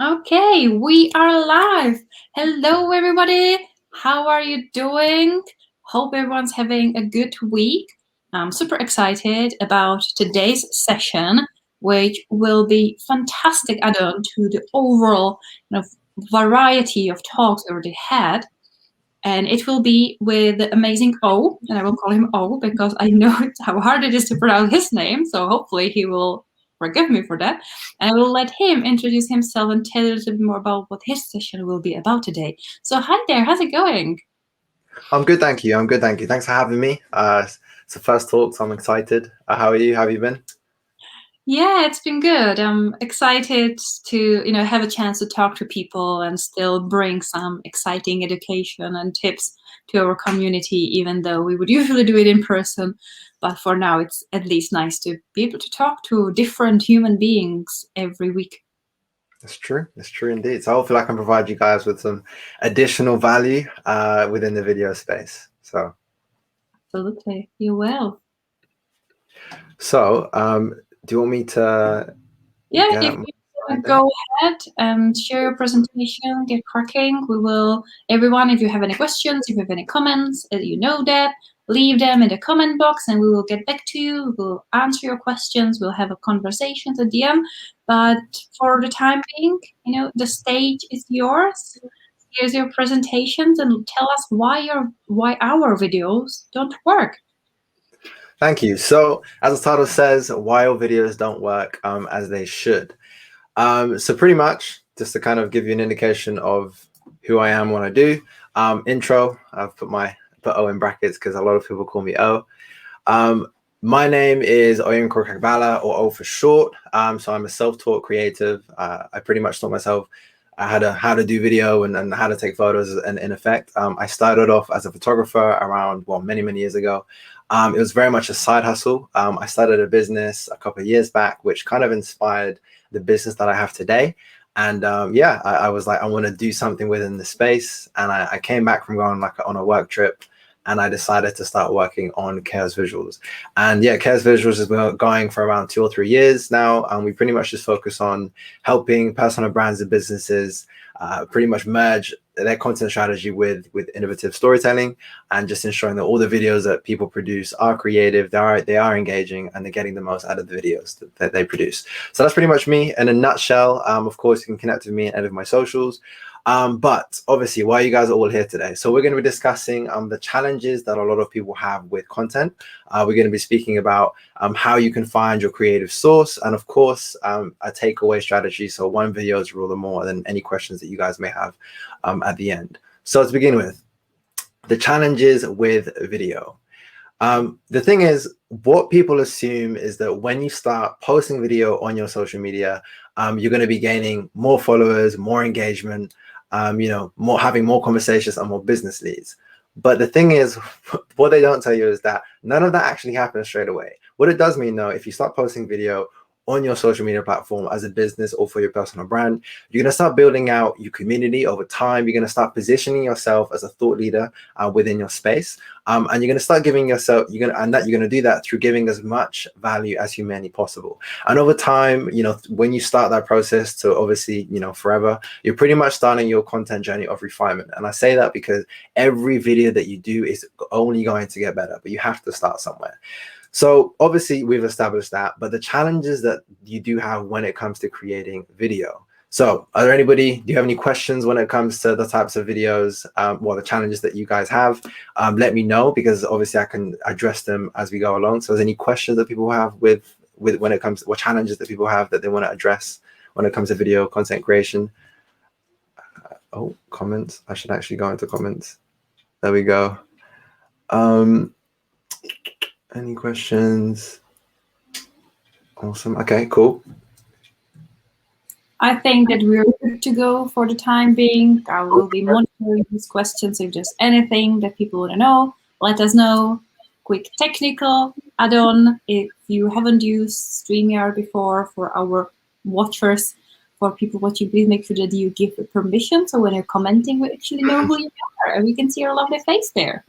Okay, we are live. Hello, everybody. How are you doing? Hope everyone's having a good week. I'm super excited about today's session, which will be fantastic add-on to the overall variety of talks we already had. And it will be with the amazing O, and I will call him O because I know how hard it is to pronounce his name. So hopefully he will forgive me for that. And I will let him introduce himself and tell you a little bit more about what his session will be about today. So hi there, how's it going? I'm good, thank you. I'm good, thank you. Thanks for having me. It's the first talk, so I'm excited. How are you? How have you been? Yeah, it's been good. I'm excited to, have a chance to talk to people and still bring some exciting education and tips to our community, even though we would usually do it in person. But for now, it's at least nice to be able to talk to different human beings every week. It's true. It's true indeed. So hopefully I can provide you guys with some additional value within the video space. Absolutely, you will. Do you want me to Yeah, get if up my you slide want to deck? go ahead and share your presentation, get cracking. Everyone, if you have any questions, if you have any comments, that, leave them in the comment box and we will get back to you. We'll answer your questions. We'll have a conversation at the end. But for the time being, the stage is yours. Here's your presentations and tell us why our videos don't work. Thank you. So as the title says, why all videos don't work as they should. So pretty much just to kind of give you an indication of who I am, what I do. Intro, I've put O in brackets because a lot of people call me O. My name is Oyinkro Kagbala, or O for short. So I'm a self-taught creative. I pretty much taught myself how to do video and how to take photos in effect. I started off as a photographer around, many, many years ago. It was very much a side hustle. I started a business a couple of years back, which kind of inspired the business that I have today. And I was like, I want to do something within the space. And I came back from going on a work trip, and I decided to start working on Chaos Visuals. And yeah, Chaos Visuals has been going for around 2 or 3 years now. And we pretty much just focus on helping personal brands and businesses pretty much merge their content strategy with innovative storytelling, and just ensuring that all the videos that people produce are creative, they are engaging, and they're getting the most out of the videos that they produce. So that's pretty much me in a nutshell. Of course, you can connect with me and any of my socials. But obviously, why are you guys all here today? So we're going to be discussing the challenges that a lot of people have with content. We're going to be speaking about how you can find your creative source, and of course, a takeaway strategy. So one video is rule them more than any questions that you guys may have at the end. So to begin with, the challenges with video. The thing is, what people assume is that when you start posting video on your social media, you're going to be gaining more followers, more engagement, having more conversations and more business leads. But the thing is, what they don't tell you is that none of that actually happens straight away. What it does mean, though, if you start posting video on your social media platform as a business or for your personal brand, you're going to start building out your community over time. You're going to start positioning yourself as a thought leader within your space. And you're going to start giving yourself, you're going to do that through giving as much value as humanly possible. And over time, when you start that process to obviously, forever, you're pretty much starting your content journey of refinement. And I say that because every video that you do is only going to get better, but you have to start somewhere. So obviously we've established that, but the challenges that you do have when it comes to creating video. So do you have any questions when it comes to the types of videos, the challenges that you guys have? Let me know, because obviously I can address them as we go along. So is there any questions that people have with when it comes to what challenges that people have that they want to address when it comes to video content creation? Comments. I should actually go into comments. There we go. Any questions? Awesome. Okay, cool. I think that we're good to go for the time being. I will be monitoring these questions. If there's anything that people want to know, let us know. Quick technical add-on. If you haven't used StreamYard before, for our watchers, for people watching, please make sure that you give permission. So when you're commenting, we actually know who you are and we can see your lovely face there.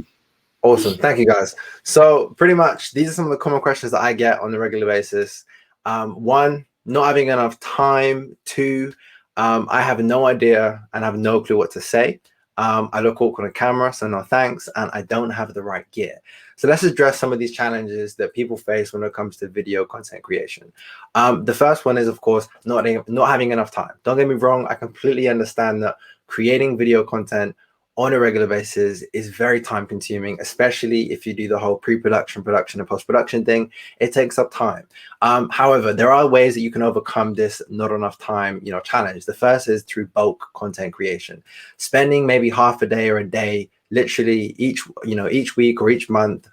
Awesome. Thank you, guys. So pretty much these are some of the common questions that I get on a regular basis. One, not having enough time. Two, I have no idea and have no clue what to say. I look awkward on camera, so no thanks, and I don't have the right gear. So let's address some of these challenges that people face when it comes to video content creation. The first one is, of course, not having enough time. Don't get me wrong, I completely understand that creating video content on a regular basis is very time consuming, especially if you do the whole pre-production, production, and post-production thing. It takes up time. However, there are ways that you can overcome this not enough time, challenge. The first is through bulk content creation, spending maybe half a day or a day, literally each week or each month,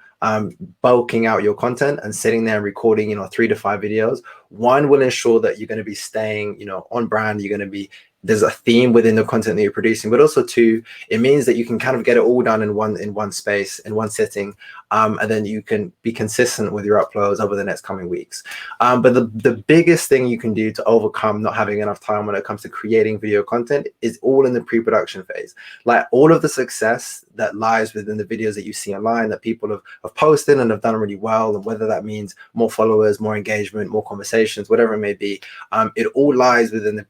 bulking out your content and sitting there and recording, 3 to 5 videos. One will ensure that you're going to be staying, on brand. You're going to be, there's a theme within the content that you're producing, but also two, it means that you can kind of get it all done in one space, in one sitting, and then you can be consistent with your uploads over the next coming weeks. But the biggest thing you can do to overcome not having enough time when it comes to creating video content is all in the pre-production phase. Like all of the success that lies within the videos that you see online that people have posted and have done really well, and whether that means more followers, more engagement, more conversations, whatever it may be, it all lies within the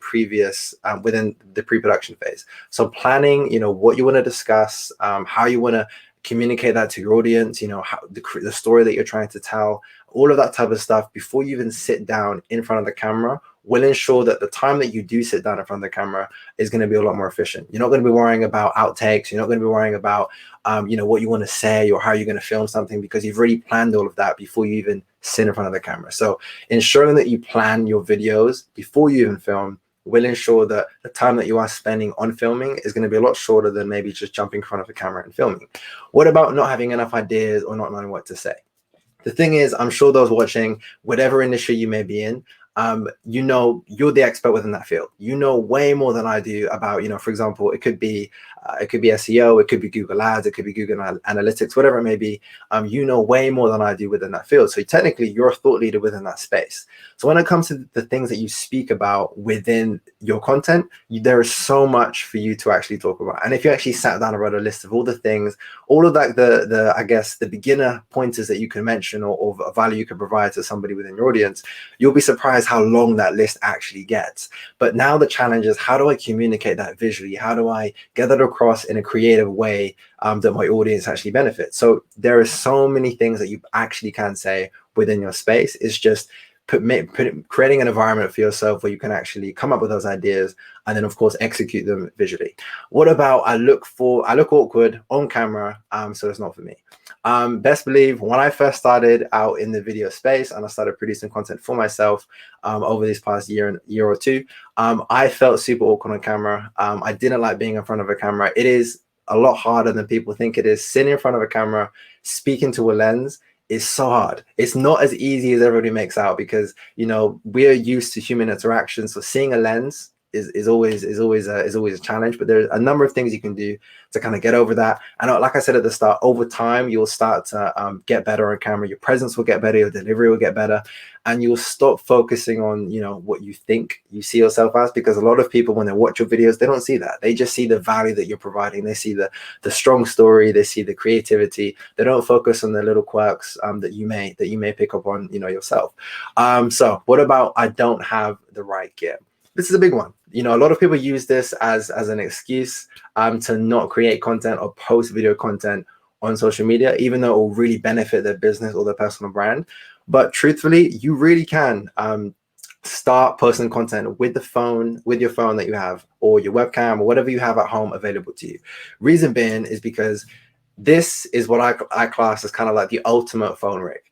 within the pre-production phase. So planning, what you want to discuss, how you want to communicate that to your audience, how the story that you're trying to tell, all of that type of stuff before you even sit down in front of the camera will ensure that the time that you do sit down in front of the camera is going to be a lot more efficient. You're not going to be worrying about outtakes. You're not going to be worrying about, what you want to say or how you're going to film something, because you've already planned all of that before you even sit in front of the camera. So ensuring that you plan your videos before you even film will ensure that the time that you are spending on filming is going to be a lot shorter than maybe just jumping in front of a camera and filming. What about not having enough ideas or not knowing what to say? The thing is, I'm sure those watching, whatever industry you may be in, you're the expert within that field. You know way more than I do about, for example, it could be SEO, it could be Google Ads, it could be Google Analytics, whatever it may be. You know way more than I do within that field. So technically, you're a thought leader within that space. So when it comes to the things that you speak about within your content, there is so much for you to actually talk about. And if you actually sat down and wrote a list of all the things, all of that, I guess the beginner pointers that you can mention or value you can provide to somebody within your audience, you'll be surprised how long that list actually gets. But now the challenge is, how do I communicate that visually? How do I get that across in a creative way that my audience actually benefits? So there are so many things that you actually can say within your space. It's just creating an environment for yourself where you can actually come up with those ideas and then of course execute them visually. What about I look awkward on camera, so it's not for me. Best believe when I first started out in the video space and I started producing content for myself over this past year or two, I felt super awkward on camera. I didn't like being in front of a camera. It is a lot harder than people think it is. Sitting in front of a camera, speaking to a lens is so hard. It's not as easy as everybody makes out, because we are used to human interaction. So seeing a lens is always a challenge. But there's a number of things you can do to kind of get over that. And like I said at the start, over time you'll start to get better on camera. Your presence will get better. Your delivery will get better, and you'll stop focusing on what you think you see yourself as. Because a lot of people, when they watch your videos, they don't see that. They just see the value that you're providing. They see the strong story. They see the creativity. They don't focus on the little quirks that you may pick up on yourself. So what about I don't have the right gear? This is a big one. A lot of people use this as an excuse to not create content or post video content on social media, even though it will really benefit their business or their personal brand. But truthfully, you really can start posting content with your phone that you have, or your webcam, or whatever you have at home available to you. Reason being is because this is what I class as kind of like the ultimate phone rig.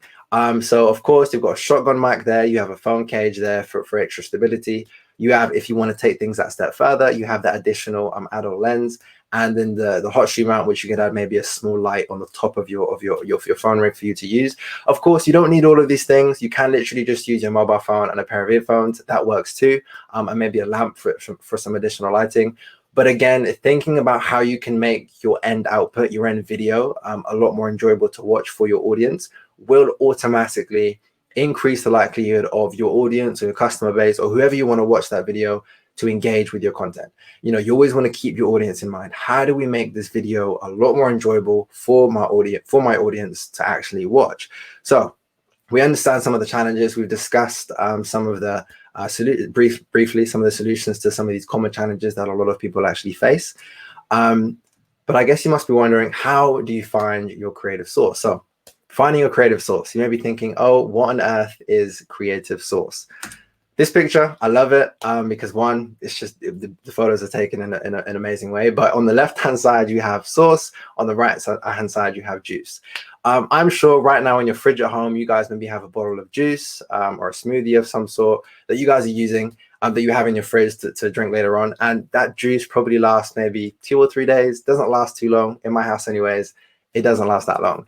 So of course you've got a shotgun mic there, you have a phone cage there for extra stability. You have, if you want to take things that step further, you have that additional adult lens, and then the hot shoe mount, which you can add maybe a small light on the top of your phone rig for you to use. Of course, you don't need all of these things. You can literally just use your mobile phone and a pair of earphones. That works too, and maybe a lamp for some additional lighting. But again, thinking about how you can make your end output, your end video, a lot more enjoyable to watch for your audience will automatically increase the likelihood of your audience or your customer base or whoever you want to watch that video to engage with your content. You always want to keep your audience in mind. How do we make this video a lot more enjoyable for my audience to actually watch? So We understand some of the challenges. We've discussed some of the briefly some of the solutions to some of these common challenges that a lot of people actually face. But I guess you must be wondering, how do you find your creative source? So finding your creative source, you may be thinking, oh, what on earth is creative source? This picture, I love it because one, it's just the photos are taken in an amazing way. But on the left-hand side, you have source. On the right-hand side, you have juice. I'm sure right now in your fridge at home, you guys maybe have a bottle of juice or a smoothie of some sort that you guys are using, that you have in your fridge to drink later on. And that juice probably lasts maybe 2 or 3 days. Doesn't last too long. In my house anyways, it doesn't last that long.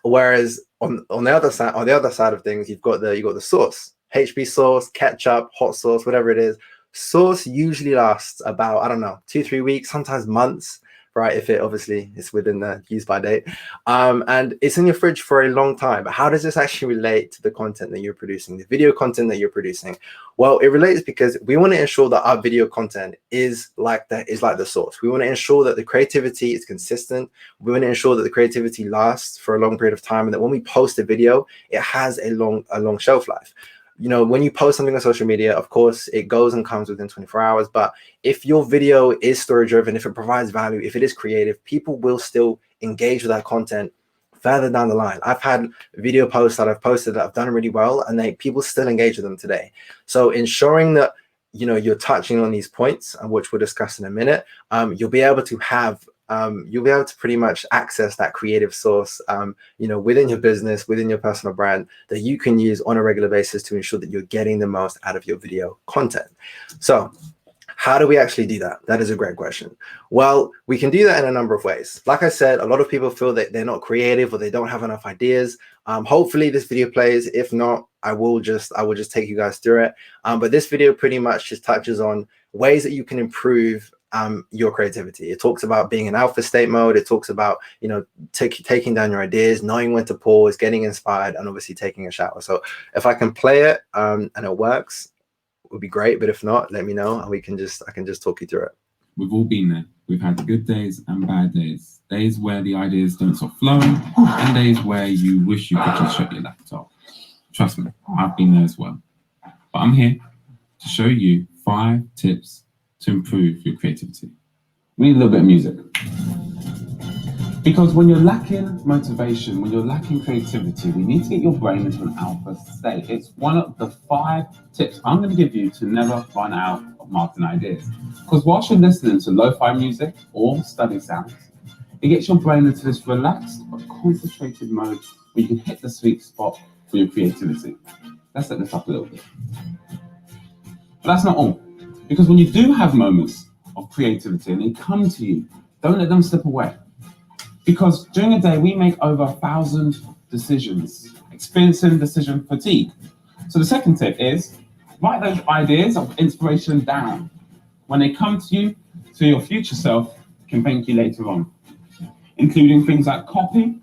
Whereas on the other side of things, you've got the sauce. HB sauce, ketchup, hot sauce, whatever it is. Sauce usually lasts about, I don't know, 2-3 weeks, sometimes months, right? If it obviously is within the use by date. And it's in your fridge for a long time. But how does this actually relate to the content that you're producing, the video content that you're producing? Well, it relates because we want to ensure that our video content is like the source. We want to ensure that the creativity is consistent. We want to ensure that the creativity lasts for a long period of time, and that when we post a video, it has a long shelf life. You know, when you post something on social media, of course, it goes and comes within 24 hours. But if your video is story driven, if it provides value, if it is creative, people will still engage with that content further down the line. I've had video posts that I've posted that have done really well, and people still engage with them today. So ensuring that, you know, you're touching on these points, which we'll discuss in a minute, you'll be able to pretty much access that creative source, you know, within your business, within your personal brand, that you can use on a regular basis to ensure that you're getting the most out of your video content. So how do we actually do that? That is a great question. Well, we can do that in a number of ways. Like I said, a lot of people feel that they're not creative or they don't have enough ideas. Hopefully this video plays. If not, I will just take you guys through it. But this video pretty much just touches on ways that you can improve your creativity. It talks about being in alpha state mode. It talks about, you know, taking down your ideas, knowing when to pause, getting inspired, and obviously taking a shower. So if I can play it and it works, it would be great. But if not, let me know and I can just talk you through it. We've all been there. We've had good days and bad days. Days where the ideas don't stop flowing, and days where you wish you could just shut your laptop. Trust me, I've been there as well. But I'm here to show you 5 tips to improve your creativity. We need a little bit of music. Because when you're lacking motivation, when you're lacking creativity, we need to get your brain into an alpha state. It's one of the 5 tips I'm going to give you to never run out of marketing ideas. Because whilst you're listening to lo-fi music or study sounds, it gets your brain into this relaxed but concentrated mode where you can hit the sweet spot for your creativity. Let's set this up a little bit. But that's not all. Because when you do have moments of creativity and they come to you, don't let them slip away. Because during a day, we make over 1,000 decisions, experiencing decision fatigue. So the second tip is write those ideas of inspiration down. When they come to you, so your future self can thank you later on, including things like copy,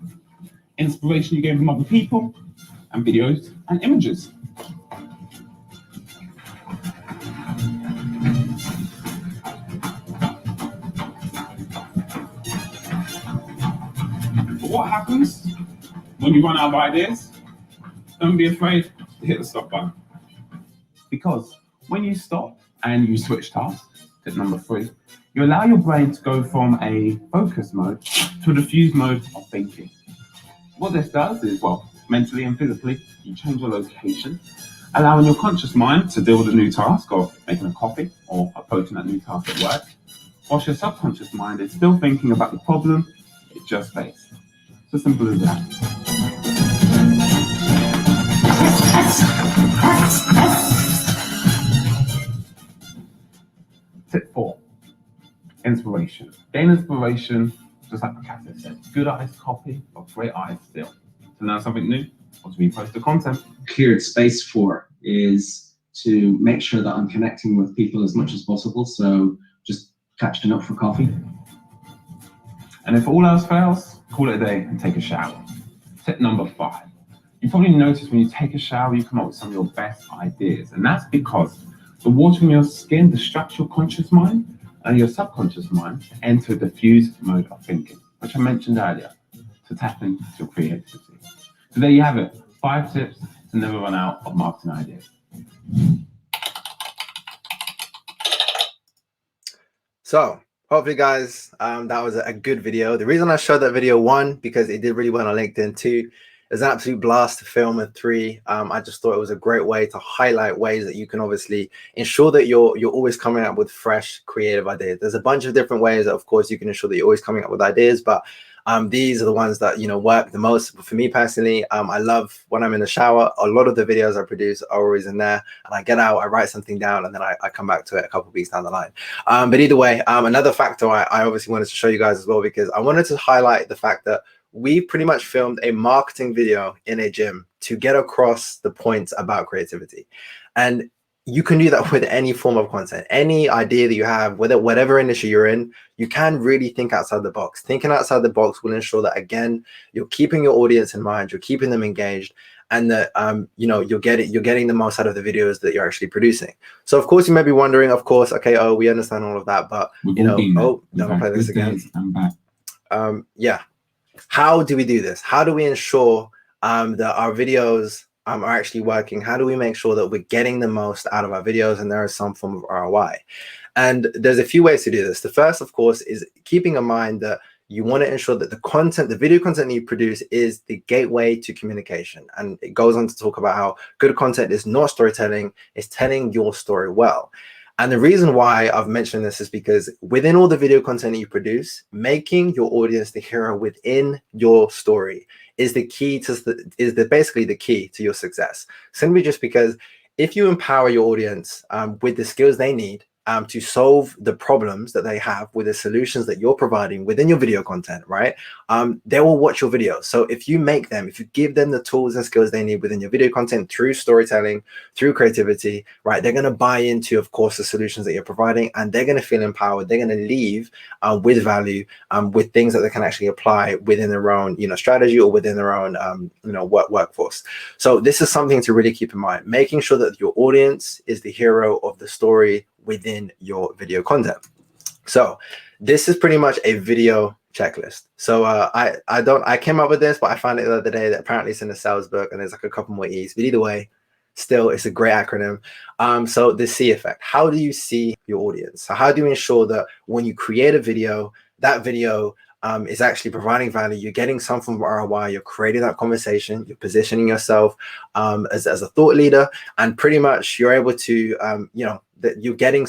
inspiration you gain from other people, and videos and images. But what happens when you run out of ideas? Don't be afraid to hit the stop button. Because when you stop and you switch tasks, tip number 3, you allow your brain to go from a focus mode to a diffuse mode of thinking. What this does is, well, mentally and physically, you change your location, allowing your conscious mind to deal with a new task of making a coffee or approaching that new task at work, whilst your subconscious mind is still thinking about the problem it just faced. So simple as that. Tip 4, inspiration. Gain inspiration, just like the cat said, good eyes copy, but great eyes still. To learn something new or to repost the content. Cleared space for is to make sure that I'm connecting with people as much as possible. So just catching up for coffee. And if all else fails, call it a day and take a shower. Tip number 5. You probably notice when you take a shower, you come up with some of your best ideas. And that's because the water in your skin distracts your conscious mind and your subconscious mind enter a diffuse mode of thinking, which I mentioned earlier, to tap into your creativity. So there you have it, 5 tips to never run out of marketing ideas. So hopefully guys, that was a good video. The reason I showed that video, 1, because it did really well on LinkedIn. 2, it was an absolute blast to film. And 3, I just thought it was a great way to highlight ways that you can obviously ensure that you're always coming up with fresh creative ideas. There's a bunch of different ways that of course you can ensure that you're always coming up with ideas, but these are the ones that, you know, work the most. For me personally, I love when I'm in the shower. A lot of the videos I produce are always in there, and I get out, I write something down, and then I come back to it a couple of weeks down the line. But either way, another factor I obviously wanted to show you guys as well, because I wanted to highlight the fact that we pretty much filmed a marketing video in a gym to get across the points about creativity. And you can do that with any form of content, any idea that you have, whatever industry you're in. You can really think outside the box. Thinking outside the box will ensure that, again, you're keeping your audience in mind, you're keeping them engaged, and that you know, you're getting the most out of the videos that you're actually producing. So of course you may be wondering, of course, okay, oh, we understand all of that, but you know, oh, don't play this again. I'm back. Yeah, how do we do this? How do we ensure that our videos are actually working? How do we make sure that we're getting the most out of our videos and there is some form of ROI? And there's a few ways to do this. The first, of course, is keeping in mind that you want to ensure that the content, the video content that you produce, is the gateway to communication. And it goes on to talk about how good content is not storytelling, it's telling your story well. And the reason why I've mentioned this is because within all the video content that you produce, making your audience the hero within your story is the key to basically the key to your success. Simply just because if you empower your audience with the skills they need to solve the problems that they have with the solutions that you're providing within your video content, right? They will watch your videos. So if you give them the tools and skills they need within your video content through storytelling, through creativity, right? They're going to buy into, of course, the solutions that you're providing, and they're going to feel empowered. They're going to leave with value, with things that they can actually apply within their own, you know, strategy or within their own, you know, workforce. So this is something to really keep in mind, making sure that your audience is the hero of the story within your video content. So this is pretty much a video checklist. So I came up with this, but I found it the other day that apparently it's in the sales book and there's like a couple more E's, but either way, still it's a great acronym. So the C effect, how do you see your audience? So how do you ensure that when you create a video, that video is actually providing value, you're getting some form of ROI, you're creating that conversation, you're positioning yourself as a thought leader, and pretty much you're able to, you know, that you're getting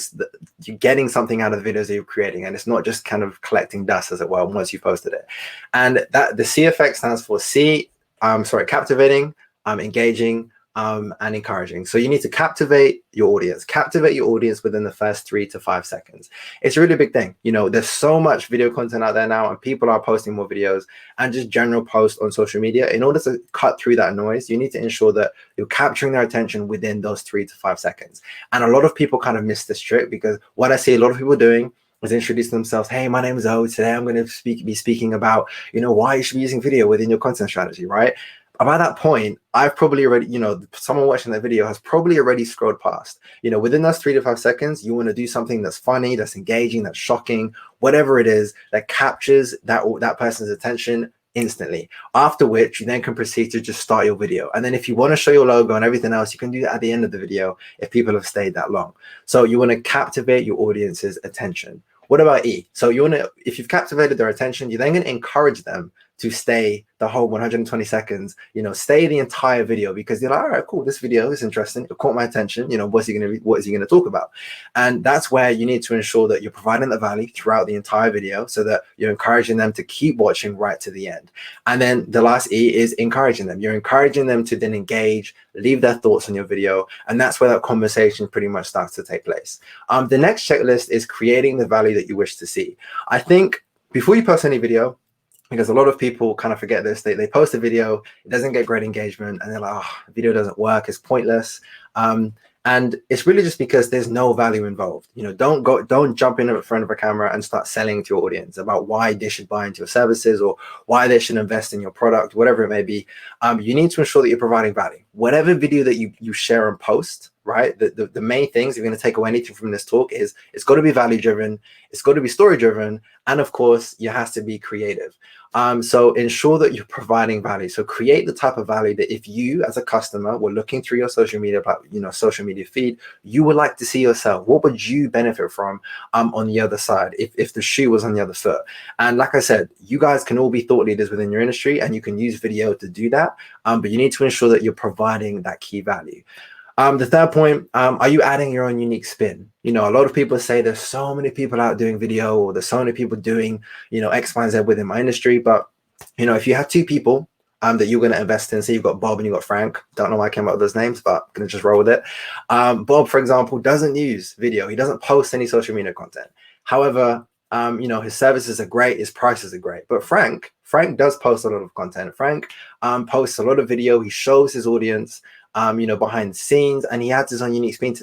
something out of the videos that you're creating, and it's not just kind of collecting dust, as it were, once you posted it. And that the C effect stands for captivating, engaging, and encouraging. So you need to captivate your audience within the first 3 to 5 seconds. It's a really big thing. You know, there's so much video content out there now, and people are posting more videos and just general posts on social media. In order to cut through that noise, you need to ensure that you're capturing their attention within those 3 to 5 seconds. And a lot of people kind of miss this trick, because what I see a lot of people doing is introduce themselves. Hey, my name is O. Today I'm going to be speaking about, you know, why you should be using video within your content strategy, right? By that point, I've probably already, you know, someone watching that video has probably already scrolled past. You know, within those 3 to 5 seconds, you want to do something that's funny, that's engaging, that's shocking, whatever it is that captures that person's attention instantly. After which you then can proceed to just start your video. And then if you want to show your logo and everything else, you can do that at the end of the video if people have stayed that long. So you want to captivate your audience's attention. What about E? So you want to, if you've captivated their attention, you're then going to encourage them to stay the whole 120 seconds, you know, stay the entire video, because you're like, all right, cool, this video is interesting, it caught my attention, you know, what is he going to talk about? And that's where you need to ensure that you're providing the value throughout the entire video, so that you're encouraging them to keep watching right to the end. And then the last E is encouraging them. You're encouraging them to then engage, leave their thoughts on your video, and that's where that conversation pretty much starts to take place. The next checklist is creating the value that you wish to see. I think before you post any video, because a lot of people kind of forget this, they post a video, it doesn't get great engagement, and they're like, oh, the video doesn't work, it's pointless. And it's really just because there's no value involved. You know, don't jump in front of a camera and start selling to your audience about why they should buy into your services or why they should invest in your product, whatever it may be. You need to ensure that you're providing value. Whatever video that you share and post, right? The main things, if you're going to take away anything from this talk, is it's got to be value driven, it's got to be story driven, and of course, you has to be creative. So ensure that you're providing value. So create the type of value that if you as a customer were looking through your social media, social media feed, you would like to see yourself. What would you benefit from on the other side if the shoe was on the other foot? And like I said, you guys can all be thought leaders within your industry, and you can use video to do that. But you need to ensure that you're providing that key value. The third point, are you adding your own unique spin? A lot of people say there's so many people out doing video, or there's so many people doing, X, Y, and Z within my industry. But, if you have two people that you're going to invest in, so you've got Bob and you've got Frank. Don't know why I came up with those names, but I'm going to just roll with it. Bob, for example, doesn't use video. He doesn't post any social media content. However, his services are great, his prices are great. But Frank does post a lot of content. Frank posts a lot of video. He shows his audience, behind the scenes, and he adds his own unique spin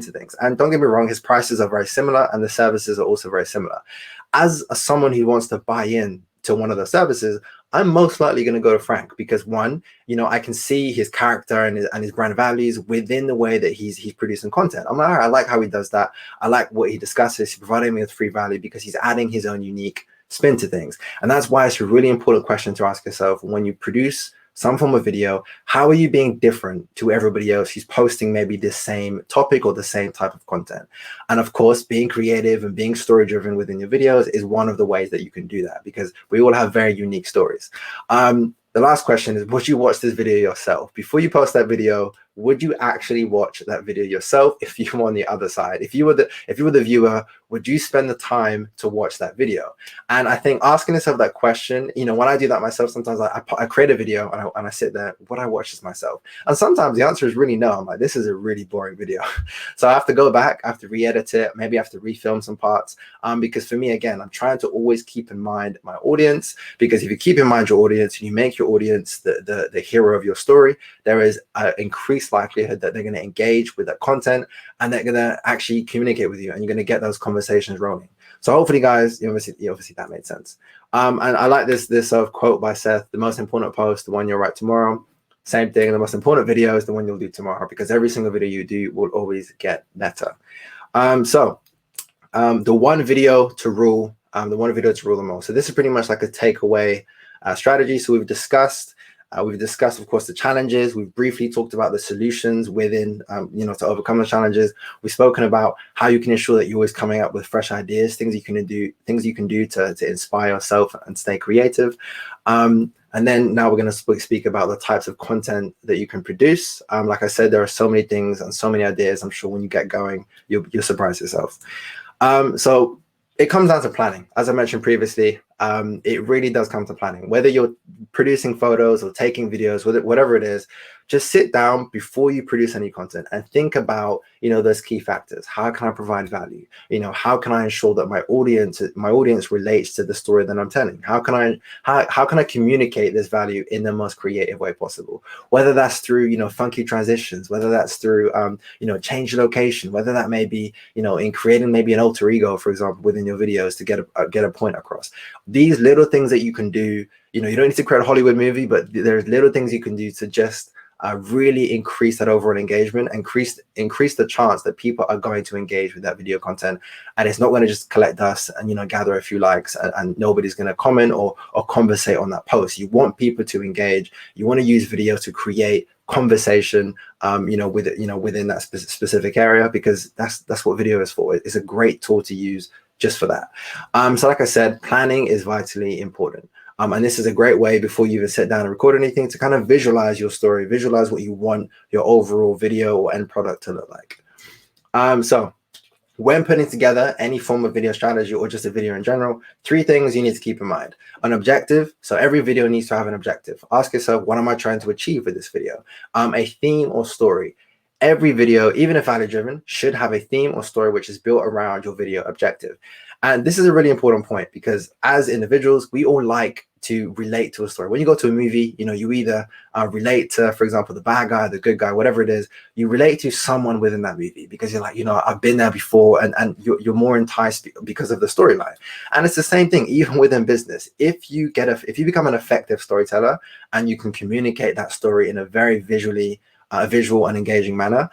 to things. And don't get me wrong, his prices are very similar, and the services are also very similar. As someone who wants to buy in to one of the services, I'm most likely going to go to Frank because one, I can see his character and his brand values within the way that he's producing content. I'm like, all right, I like how he does that. I like what he discusses. He's providing me with free value because he's adding his own unique spin to things. And that's why it's a really important question to ask yourself when you produce some form of video. How are you being different to everybody else who's posting maybe the same topic or the same type of content? And of course, being creative and being story driven within your videos is one of the ways that you can do that, because we all have very unique stories. The last question is, would you watch this video yourself? Before you post that video, would you actually watch that video yourself if you were on the other side? If you were the viewer, would you spend the time to watch that video? And I think asking yourself that question, when I do that myself, sometimes I create a video and I sit there, would I watch this myself? And sometimes the answer is really no. I'm like, this is a really boring video. So I have to go back, I have to re-edit it, maybe I have to refilm some parts. Because for me, again, I'm trying to always keep in mind my audience, because if you keep in mind your audience and you make your audience the hero of your story, there is an increased likelihood that they're going to engage with that content and they're going to actually communicate with you, and you're going to get those conversations rolling. So hopefully, guys, obviously that made sense. And I like this quote by Seth: the most important post, the one you'll write tomorrow. Same thing, the most important video is the one you'll do tomorrow, because every single video you do will always get better. The one video to rule them all. So this is pretty much like a takeaway strategy. So we've discussed, of course, the challenges. We've briefly talked about the solutions within, to overcome the challenges. We've spoken about how you can ensure that you're always coming up with fresh ideas, things you can do to inspire yourself and stay creative. And then now we're going to speak about the types of content that you can produce. Like I said, there are so many things and so many ideas. I'm sure when you get going, you'll surprise yourself. So it comes down to planning. As I mentioned previously, it really does come to planning. Whether you're producing photos or taking videos, whatever it is, just sit down before you produce any content and think about, those key factors. How can I provide value? How can I ensure that my audience relates to the story that I'm telling? How can I communicate this value in the most creative way possible? Whether that's through, funky transitions, whether that's through, change location, whether that may be, in creating maybe an alter ego, for example, within your videos to get a point across. These little things that you can do, you don't need to create a Hollywood movie, but there's little things you can do to just really increase that overall engagement, increase the chance that people are going to engage with that video content, and it's not going to just collect dust and gather a few likes and nobody's going to comment or conversate on that post. You want people to engage. You want to use video to create conversation within that specific area, because that's what video is for. It's a great tool to use just for that. So like I said, planning is vitally important. And this is a great way, before you even sit down and record anything, to kind of visualize your story, visualize what you want your overall video or end product to look like. So when putting together any form of video strategy or just a video in general, 3 things you need to keep in mind. An objective. So every video needs to have an objective. Ask yourself, what am I trying to achieve with this video? A theme or story. Every video, even if value driven, should have a theme or story which is built around your video objective. And this is a really important point, because as individuals, we all like to relate to a story. When you go to a movie, you either relate to, for example, the bad guy, the good guy, whatever it is, you relate to someone within that movie because you're like, I've been there before, and you're more enticed because of the storyline. And it's the same thing, even within business. If you become an effective storyteller and you can communicate that story in a very visually a visual and engaging manner,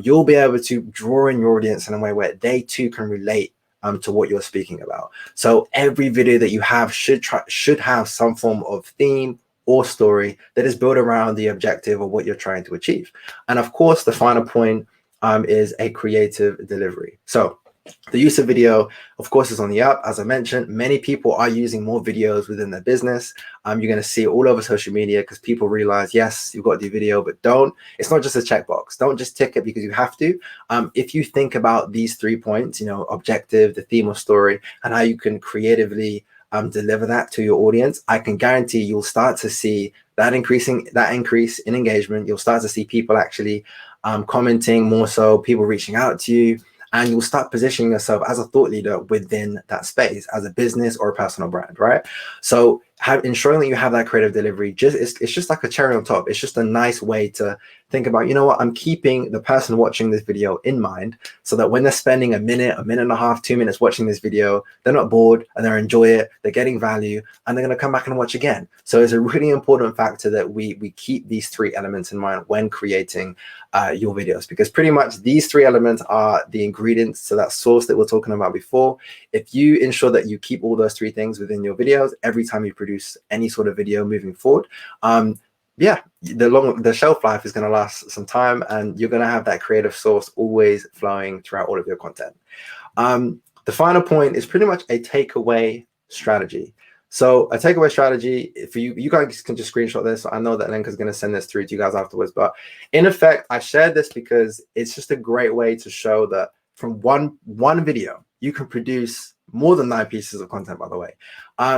you'll be able to draw in your audience in a way where they too can relate to what you're speaking about. So every video that you have should have some form of theme or story that is built around the objective of what you're trying to achieve. And of course, the final point is a creative delivery. So the use of video, of course, is on the up. As I mentioned, many people are using more videos within their business. You're going to see it all over social media because people realize, yes, you've got to do video, but it's not just a checkbox. Don't just tick it because you have to. If you think about these 3 points, objective, the theme or story, and how you can creatively deliver that to your audience, I can guarantee you'll start to see that increase in engagement. You'll start to see people actually commenting more so, people reaching out to you, and you'll start positioning yourself as a thought leader within that space as a business or a personal brand, right? So ensuring that you have that creative delivery, it's just like a cherry on top. It's just a nice way to think about, you know what, I'm keeping the person watching this video in mind so that when they're spending a minute and a half, 2 minutes watching this video, they're not bored and they enjoy it, they're getting value, and they're going to come back and watch again. So it's a really important factor that we keep these 3 elements in mind when creating your videos, because pretty much these 3 elements are the ingredients to that sauce that we're talking about before. If you ensure that you keep all those 3 things within your videos every time you produce any sort of video moving forward, the shelf life is going to last some time, and you're going to have that creative sauce always flowing throughout all of your content. The final point is pretty much a takeaway strategy. So a takeaway strategy for you guys can just screenshot this. I know that Lenka is going to send this through to you guys afterwards, but in effect, I shared this because it's just a great way to show that from one video, you can produce more than 9 pieces of content, by the way.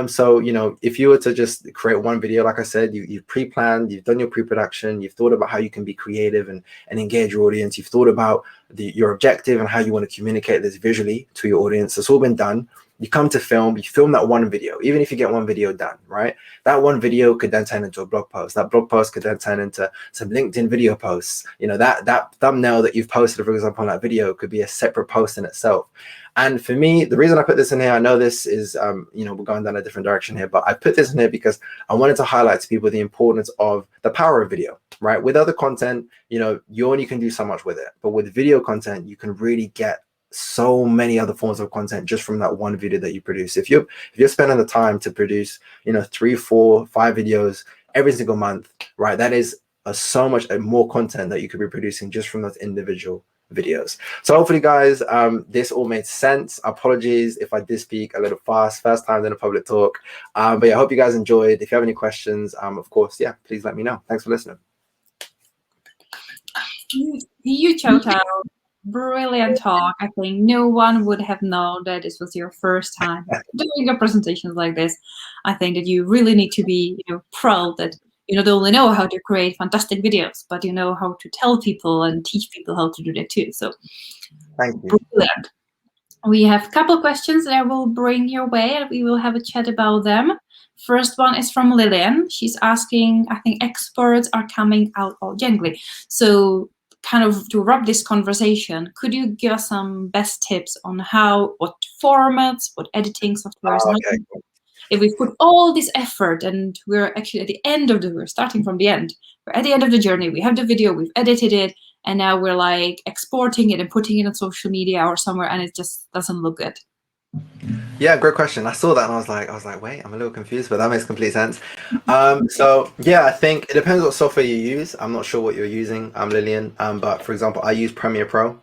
So, if you were to just create one video, like I said, you've pre-planned, you've done your pre-production, you've thought about how you can be creative and engage your audience. You've thought about your objective and how you want to communicate this visually to your audience. It's all been done. You come to film, you film that one video, even if you get one video done, right? That one video could then turn into a blog post. That blog post could then turn into some LinkedIn video posts. That thumbnail that you've posted, for example, on that video could be a separate post in itself. And for me, the reason I put this in here, I know this is, we're going down a different direction here, but I put this in here because I wanted to highlight to people the importance of the power of video, right? With other content, you only can do so much with it, but with video content, you can really get so many other forms of content just from that one video that you produce. If you're spending the time to produce 3, 4, 5 videos every single month, right, that is so much more content that you could be producing just from those individual videos. So hopefully, guys, this all made sense. Apologies if I did speak a little fast, first time in a public talk, but yeah, I hope you guys enjoyed. If you have any questions, of course, please let me know. Thanks for listening. You, Chota, brilliant talk. I think no one would have known that this was your first time doing a presentation like this. I think that you really need to be proud that you not only know how to create fantastic videos, but you know how to tell people and teach people how to do that too. So thank you. Brilliant. We have a couple questions that I will bring your way and we will have a chat about them. First one is from Lillian. She's asking, I think experts are coming out all jangly. So kind of to wrap this conversation, could you give us some best tips on what formats, what editing software Okay. If we put all this effort and we're actually at the end of we're starting from the end, we're at the end of the journey, we have the video, we've edited it, and now we're like exporting it and putting it on social media or somewhere, and it just doesn't look good. Yeah, great question. I saw that and I was like, wait, I'm a little confused, but that makes complete sense. So yeah, I think it depends what software you use. I'm not sure what you're using, Lillian. But for example, I use Premiere Pro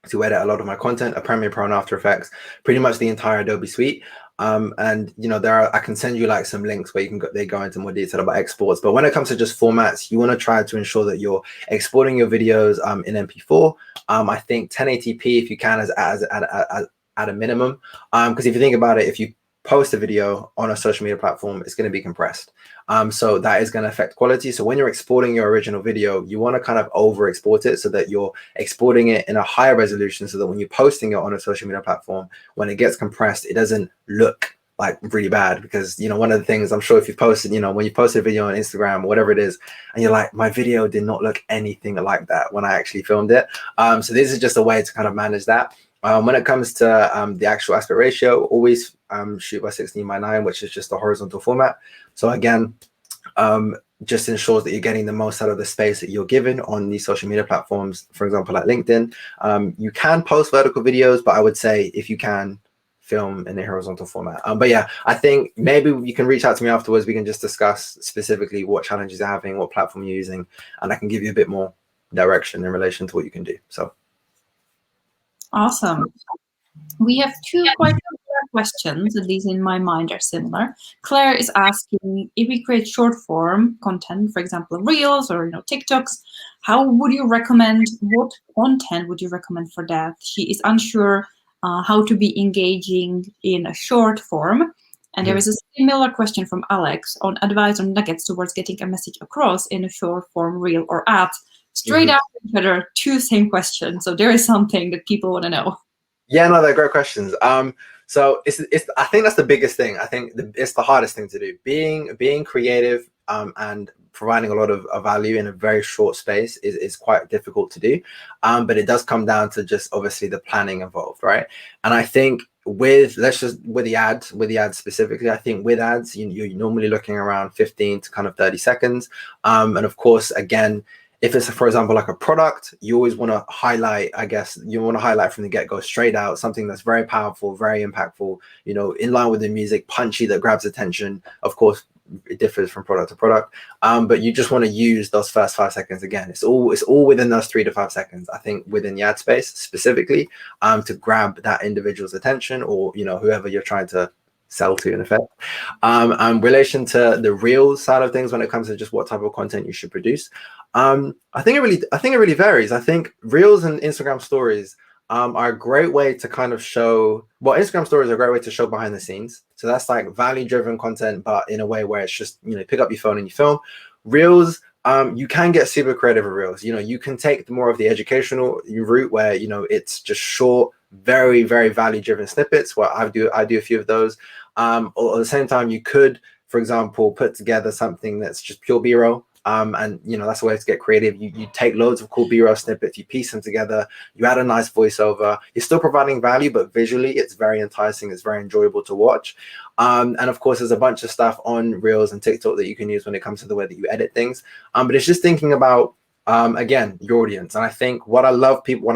to edit a lot of my content, Premiere Pro and After Effects, pretty much the entire Adobe suite. And I can send you like some links where they go into more detail about exports. But when it comes to just formats, you want to try to ensure that you're exporting your videos in MP4. I think 1080p if you can at a minimum, because if you think about it, if you post a video on a social media platform, it's going to be compressed. So that is going to affect quality. So when you're exporting your original video, you want to kind of over export it so that you're exporting it in a higher resolution so that when you're posting it on a social media platform, when it gets compressed, it doesn't look like really bad. Because, one of the things I'm sure if you've posted, when you post a video on Instagram or whatever it is, and you're like, my video did not look anything like that when I actually filmed it. So this is just a way to kind of manage that. When it comes to the actual aspect ratio, always shoot by 16:9, which is just a horizontal format. So again, just ensures that you're getting the most out of the space that you're given on these social media platforms. For example, like LinkedIn, you can post vertical videos, but I would say if you can, film in a horizontal format. But yeah, I think maybe you can reach out to me afterwards. We can just discuss specifically what challenges you're having, what platform you're using, and I can give you a bit more direction in relation to what you can do. So awesome. We have two quite similar questions, at least in my mind are similar. Claire is asking, if we create short form content, for example, Reels or TikToks, how would you recommend, what content would you recommend for that? She is unsure how to be engaging in a short form. And there is a similar question from Alex on advice or nuggets towards getting a message across in a short form reel or ad. Straight after each other, two same questions. So there is something that people want to know. Yeah, no, they're great questions. So it's I think that's the biggest thing. I think it's the hardest thing to do. Being creative and providing a lot of value in a very short space is quite difficult to do. But it does come down to just obviously the planning involved, right? And I think with the ads specifically, I think with ads, you're normally looking around 15 to kind of 30 seconds. And of course, again, if it's, for example, like a product, you always want to highlight, I guess, you want to highlight from the get-go straight out something that's very powerful, very impactful, in line with the music, punchy, that grabs attention. Of course, it differs from product to product, but you just want to use those first 5 seconds. Again, it's all within those 3 to 5 seconds, I think, within the ad space specifically, to grab that individual's attention, or whoever you're trying to sell to, in effect. In relation to the Reels side of things, when it comes to just what type of content you should produce, I think it really varies. I think Reels and Instagram stories are a great way to kind of show, well, Instagram stories are a great way to show behind the scenes. So that's like value-driven content, but in a way where it's just, pick up your phone and you film. Reels, you can get super creative with Reels. You can take more of the educational route where, it's just short, very, very value-driven snippets, where I do a few of those. Or at the same time, you could, for example, put together something that's just pure B-roll. And that's a way to get creative. You take loads of cool B-roll snippets, you piece them together, you add a nice voiceover. You're still providing value, but visually it's very enticing, it's very enjoyable to watch. And of course, there's a bunch of stuff on Reels and TikTok that you can use when it comes to the way that you edit things. But it's just thinking about again, your audience. And I think what I love people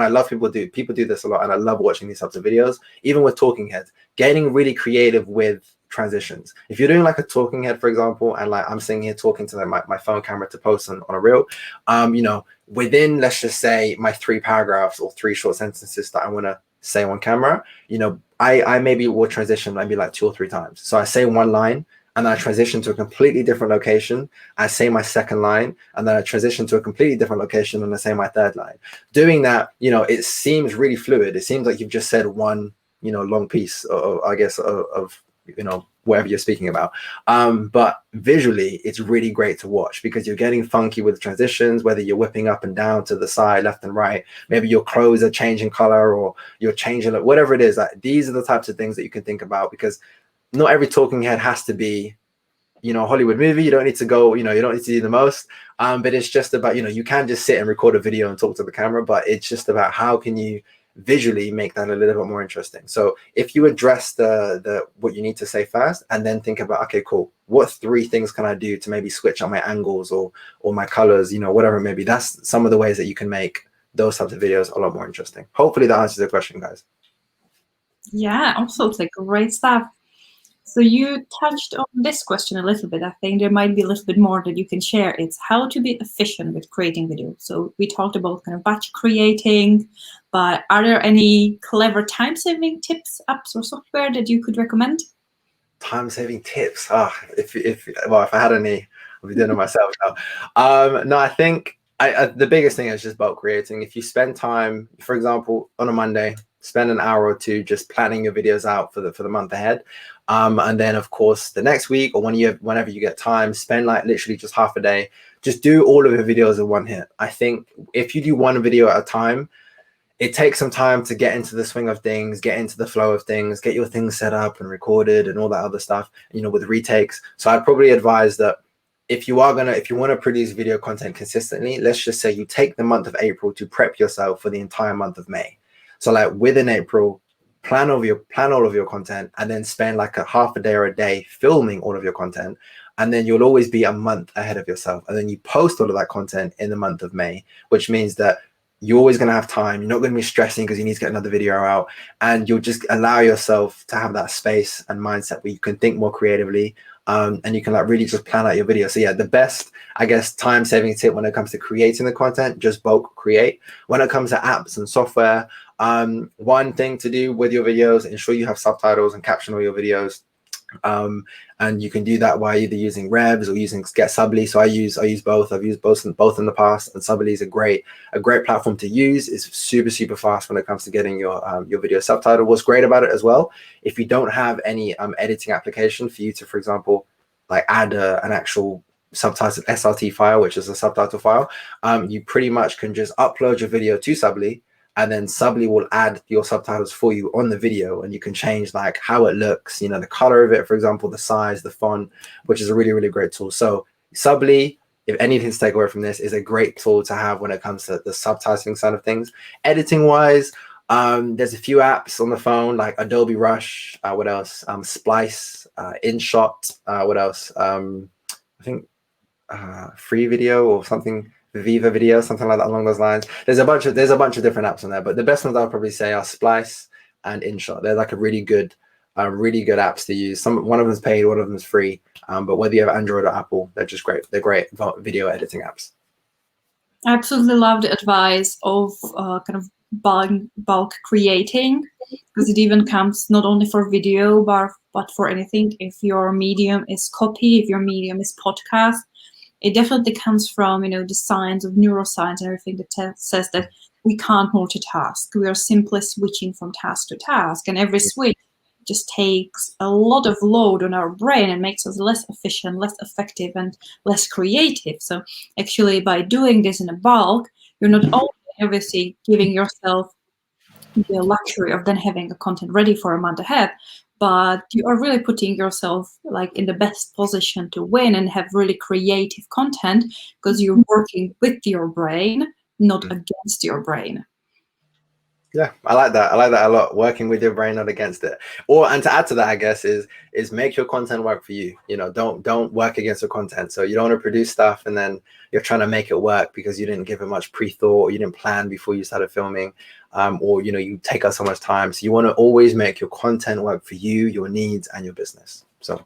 do this a lot, and I love watching these types of videos, even with talking heads, getting really creative with transitions. If you're doing like a talking head, for example, and like I'm sitting here talking to my phone camera to post on a reel, within, let's just say, my 3 paragraphs or 3 short sentences that I want to say on camera, I maybe will transition maybe like 2 or 3 times. So I say one line, and then I transition to a completely different location. I say my second line, and then I transition to a completely different location, and I say my third line. Doing that, it seems really fluid. It seems like you've just said one, long piece of I guess, of whatever you're speaking about. But visually, it's really great to watch because you're getting funky with transitions, whether you're whipping up and down to the side, left and right. Maybe your clothes are changing color, or you're changing, whatever it is. Like, these are the types of things that you can think about, because not every talking head has to be, a Hollywood movie. You don't need to go, you don't need to do the most. But it's just about, you can just sit and record a video and talk to the camera, but it's just about how can you visually make that a little bit more interesting. So if you address the what you need to say first, and then think about, okay, cool, what 3 things can I do to maybe switch up my angles or my colors, whatever, maybe that's some of the ways that you can make those types of videos a lot more interesting. Hopefully that answers the question, guys. Yeah, absolutely. Great stuff. So you touched on this question a little bit. I think there might be a little bit more that you can share. It's how to be efficient with creating videos. So we talked about kind of batch creating, but are there any clever time-saving tips, apps, or software that you could recommend? Time-saving tips. If I had any, I'd be doing it myself now. No, I think the biggest thing is just bulk creating. If you spend time, for example, on a Monday, spend an hour or 2 just planning your videos out for the month ahead. And then of course the next week, or whenever you get time, spend like literally just half a day, just do all of your videos in one hit. I think if you do one video at a time, it takes some time to get into the swing of things, get into the flow of things, get your things set up and recorded and all that other stuff, with retakes. So I'd probably advise that if you want to produce video content consistently, let's just say you take the month of April to prep yourself for the entire month of May. So like within April, plan all of your content, and then spend like a half a day or a day filming all of your content. and then you'll always be a month ahead of yourself. And then you post all of that content in the month of May, which means that you're always going to have time. You're not going to be stressing because you need to get another video out, and you'll just allow yourself to have that space and mindset where you can think more creatively, and you can like really just plan out your video. So yeah, the best, I guess, time saving tip when it comes to creating the content, just bulk create. When it comes to apps and software, one thing to do with your videos, ensure you have subtitles and caption all your videos. And you can do that by either using Revs or using Get Subly. So I use both. I've used both in the past, and Subly is a great platform to use. It's super fast when it comes to getting your video subtitled. What's great about it as well, if you don't have any editing application for you to, for example, like add an actual subtitle SRT file, which is a subtitle file, you pretty much can just upload your video to Subly, and then Subly will add your subtitles for you on the video, and you can change like how it looks, you know, the color of it, for example, the size, the font, which is a really great tool. So Subly, if anything to take away from this, is a great tool to have when it comes to the subtitling side of things. Editing wise, there's a few apps on the phone like Adobe Rush, what else? Splice, InShot, what else? I think Free Video or something. Viva Video, something like that along those lines. There's a bunch of different apps on there, but the best ones I'll probably say are Splice and InShot. They're like a really good apps to use. One of them's paid, one of them's free. But whether you have Android or Apple, they're just great. They're great video editing apps. I absolutely love the advice of kind of bulk creating, because it even comes not only for video, but for anything. If your medium is copy, if your medium is podcast, it definitely comes from, you know, the science of neuroscience and everything that says that we can't multitask. We are simply switching from task to task, and every switch just takes a lot of load on our brain and makes us less efficient, less effective, and less creative. So actually, by doing this in a bulk, you're not only obviously giving yourself the luxury of then having the content ready for a month ahead, but you are really putting yourself like in the best position to win and have really creative content, because you're working with your brain, not against your brain. Yeah, I like that. I like that a lot. Working with your brain, not against it. And to add to that, I guess, is make your content work for you. You know, don't work against your content. So you don't want to produce stuff and then you're trying to make it work because you didn't give it much pre-thought, or you didn't plan before you started filming, or you know, you take up so much time. So you want to always make your content work for you, your needs, and your business. So.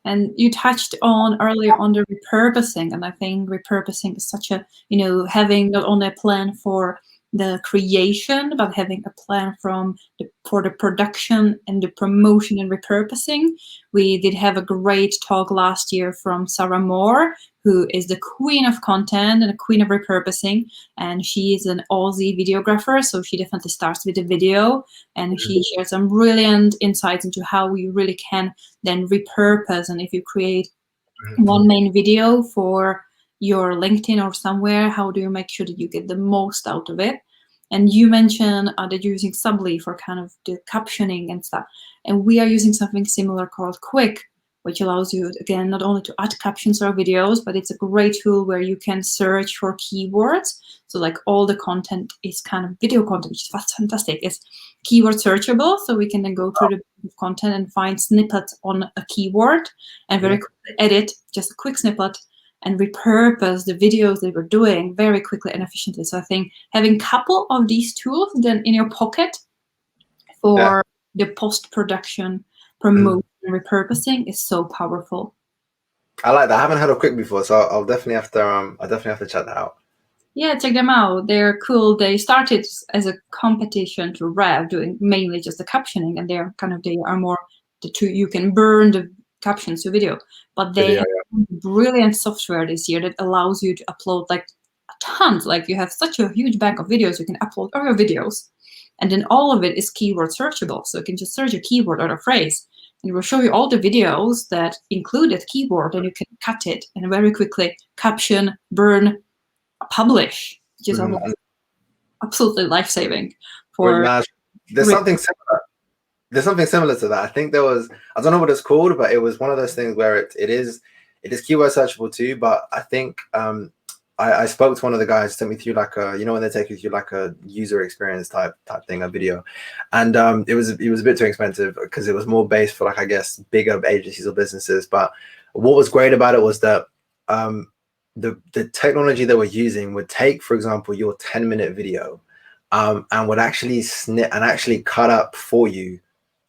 And you touched on earlier on the repurposing, and I think repurposing is such a, you know, having not only a plan for the creation, but having a plan for the production and the promotion and repurposing. We did have a great talk last year from Sarah Moore, who is the queen of content and a queen of repurposing. And she is an Aussie videographer, so she definitely starts with the video. And she shared some brilliant insights into how you really can then repurpose. And if you create one main video for your LinkedIn or somewhere, how do you make sure that you get the most out of it? And you mentioned that you're using Subly for kind of the captioning and stuff. And we are using something similar called Quick, which allows you, again, not only to add captions or videos, but it's a great tool where you can search for keywords. So like all the content is kind of video content, which is fantastic. It's keyword searchable, so we can then go through the content and find snippets on a keyword and very quickly edit just a quick snippet and repurpose the videos that we're doing very quickly and efficiently. So I think having a couple of these tools then in your pocket for the post-production promotion and repurposing is so powerful. I like that. I haven't heard of Quick before, so I'll definitely have to check that out. Yeah, check them out. They're cool. They started as a competition to Rev, doing mainly just the captioning, and they are more the two. You can burn the captions to video, but they have brilliant software this year that allows you to upload like tons. Like you have such a huge bank of videos, you can upload all your videos, and then all of it is keyword searchable. So you can just search a keyword or a phrase, and it will show you all the videos that include that keyword, and you can cut it and very quickly caption, burn, publish, which is absolutely life-saving. There's something similar. There's something similar to that. I think there was, I don't know what it's called, but it was one of those things where it is keyword searchable too. But I think I spoke to one of the guys, sent me through like a, you know, when they take you through like a user experience type thing, a video, and it was a bit too expensive because it was more based for like, I guess, bigger agencies or businesses. But what was great about it was that the technology they were using would take, for example, your 10-minute video, and would actually snip and actually cut up for you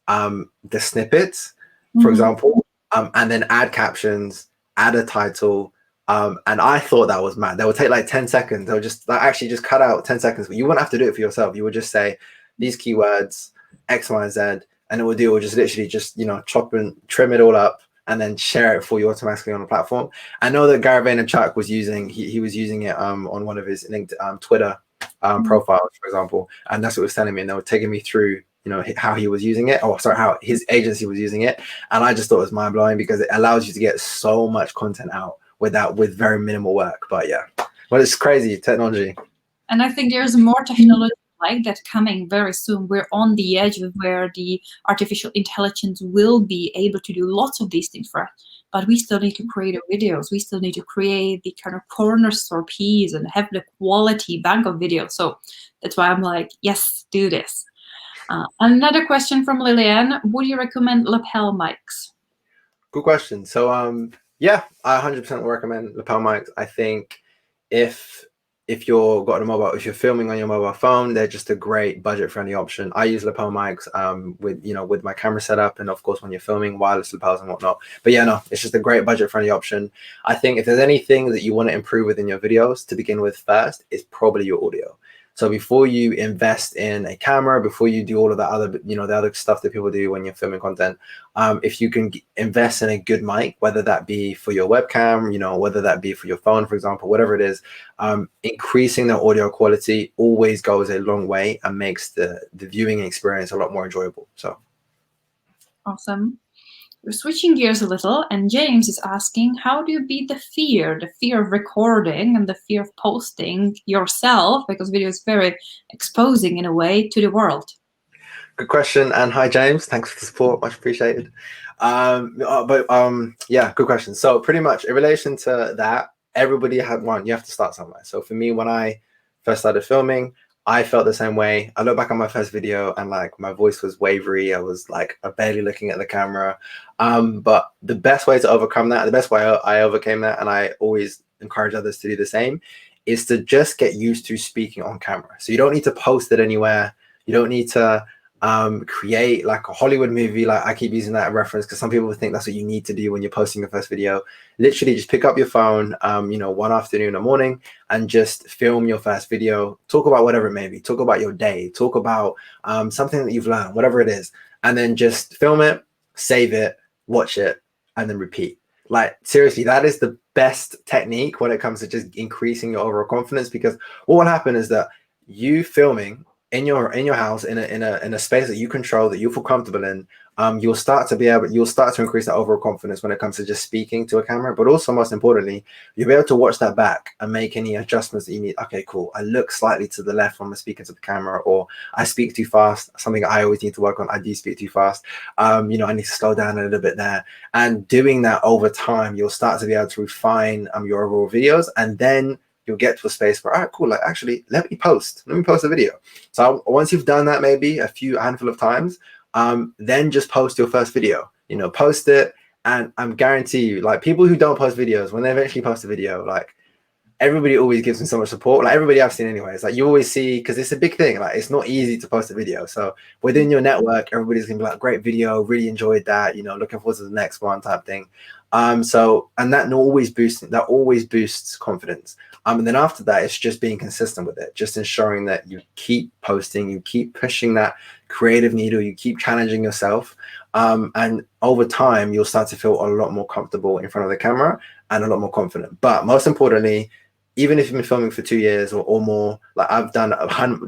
the snippets, for example, and then add captions, add a title. And I thought that was mad. They would take like 10 seconds. They'll just like, actually just cut out 10 seconds, but you wouldn't have to do it for yourself. You would just say these keywords, X, Y, and Z, and it would just literally just, you know, chop and trim it all up and then share it for you automatically on the platform. I know that Gary Vaynerchuk was using, he was using it on one of his linked Twitter profiles, for example, and that's what it was telling me. And they were taking me through, you know, how he was using it, or sorry, how his agency was using it. And I just thought it was mind blowing because it allows you to get so much content out with very minimal work. But yeah, well, it's crazy technology. And I think there's more technology like that coming very soon. We're on the edge of where the artificial intelligence will be able to do lots of these things for us. But we still need to create the videos. We still need to create the kind of corner store piece and have the quality bank of videos. So that's why I'm like, yes, do this. Another question from Lillian: would you recommend lapel mics? Good question. So yeah, I 100% recommend lapel mics. I think if you're got a mobile, if you're filming on your mobile phone, they're just a great budget-friendly option. I use lapel mics with my camera setup, and of course when you're filming, wireless lapels and whatnot. But yeah, no, it's just a great budget-friendly option. I think if there's anything that you want to improve within your videos to begin with first, it's probably your audio. So before you invest in a camera, before you do all of that other, you know, the other stuff that people do when you're filming content, if you can invest in a good mic, whether that be for your webcam, you know, whether that be for your phone, for example, whatever it is, increasing the audio quality always goes a long way and makes the viewing experience a lot more enjoyable. So awesome. We're switching gears a little, and James is asking, how do you beat the fear of recording and the fear of posting yourself, because video is very exposing in a way to the world? Good question. And hi, James. Thanks for the support. Much appreciated. Yeah, good question. So pretty much in relation to that, everybody had one. You have to start somewhere. So for me, when I first started filming, I felt the same way. I look back on my first video and like my voice was wavery. I was like barely looking at the camera. But the best way to overcome that, the best way I overcame that, and I always encourage others to do the same, is to just get used to speaking on camera. So you don't need to post it anywhere. You don't need to create like a Hollywood movie. Like I keep using that reference because some people think that's what you need to do when you're posting your first video. Literally just pick up your phone, you know, one afternoon or morning and just film your first video. Talk about whatever it may be. Talk about your day. Talk about something that you've learned, whatever it is. And then just film it, save it, watch it, and then repeat. Like seriously, that is the best technique when it comes to just increasing your overall confidence, because what will happen is that you filming in your house in a space that you control, that you feel comfortable in, you'll start to increase that overall confidence when it comes to just speaking to a camera. But also, most importantly, you'll be able to watch that back and make any adjustments that you need. Okay, cool, I look slightly to the left when I'm speaking to the camera, or I speak too fast, something I always need to work on. I do speak too fast. You know, I need to slow down a little bit there. And doing that over time, you'll start to be able to refine your overall videos, and then you'll get to a space where, all right, cool, like actually let me post a video. So once you've done that, maybe a handful of times, then just post your first video, you know, post it. And I'm guarantee you, like people who don't post videos, when they eventually post a video, like everybody always gives them so much support. Like everybody I've seen anyways, like you always see, because it's a big thing, like it's not easy to post a video. So within your network, everybody's gonna be like, great video, really enjoyed that, you know, looking forward to the next one type thing. So, and that always boosts confidence. And then after that, it's just being consistent with it, just ensuring that you keep posting, you keep pushing that creative needle, you keep challenging yourself. And over time, you'll start to feel a lot more comfortable in front of the camera and a lot more confident. But most importantly, even if you've been filming for 2 years or more, like I've done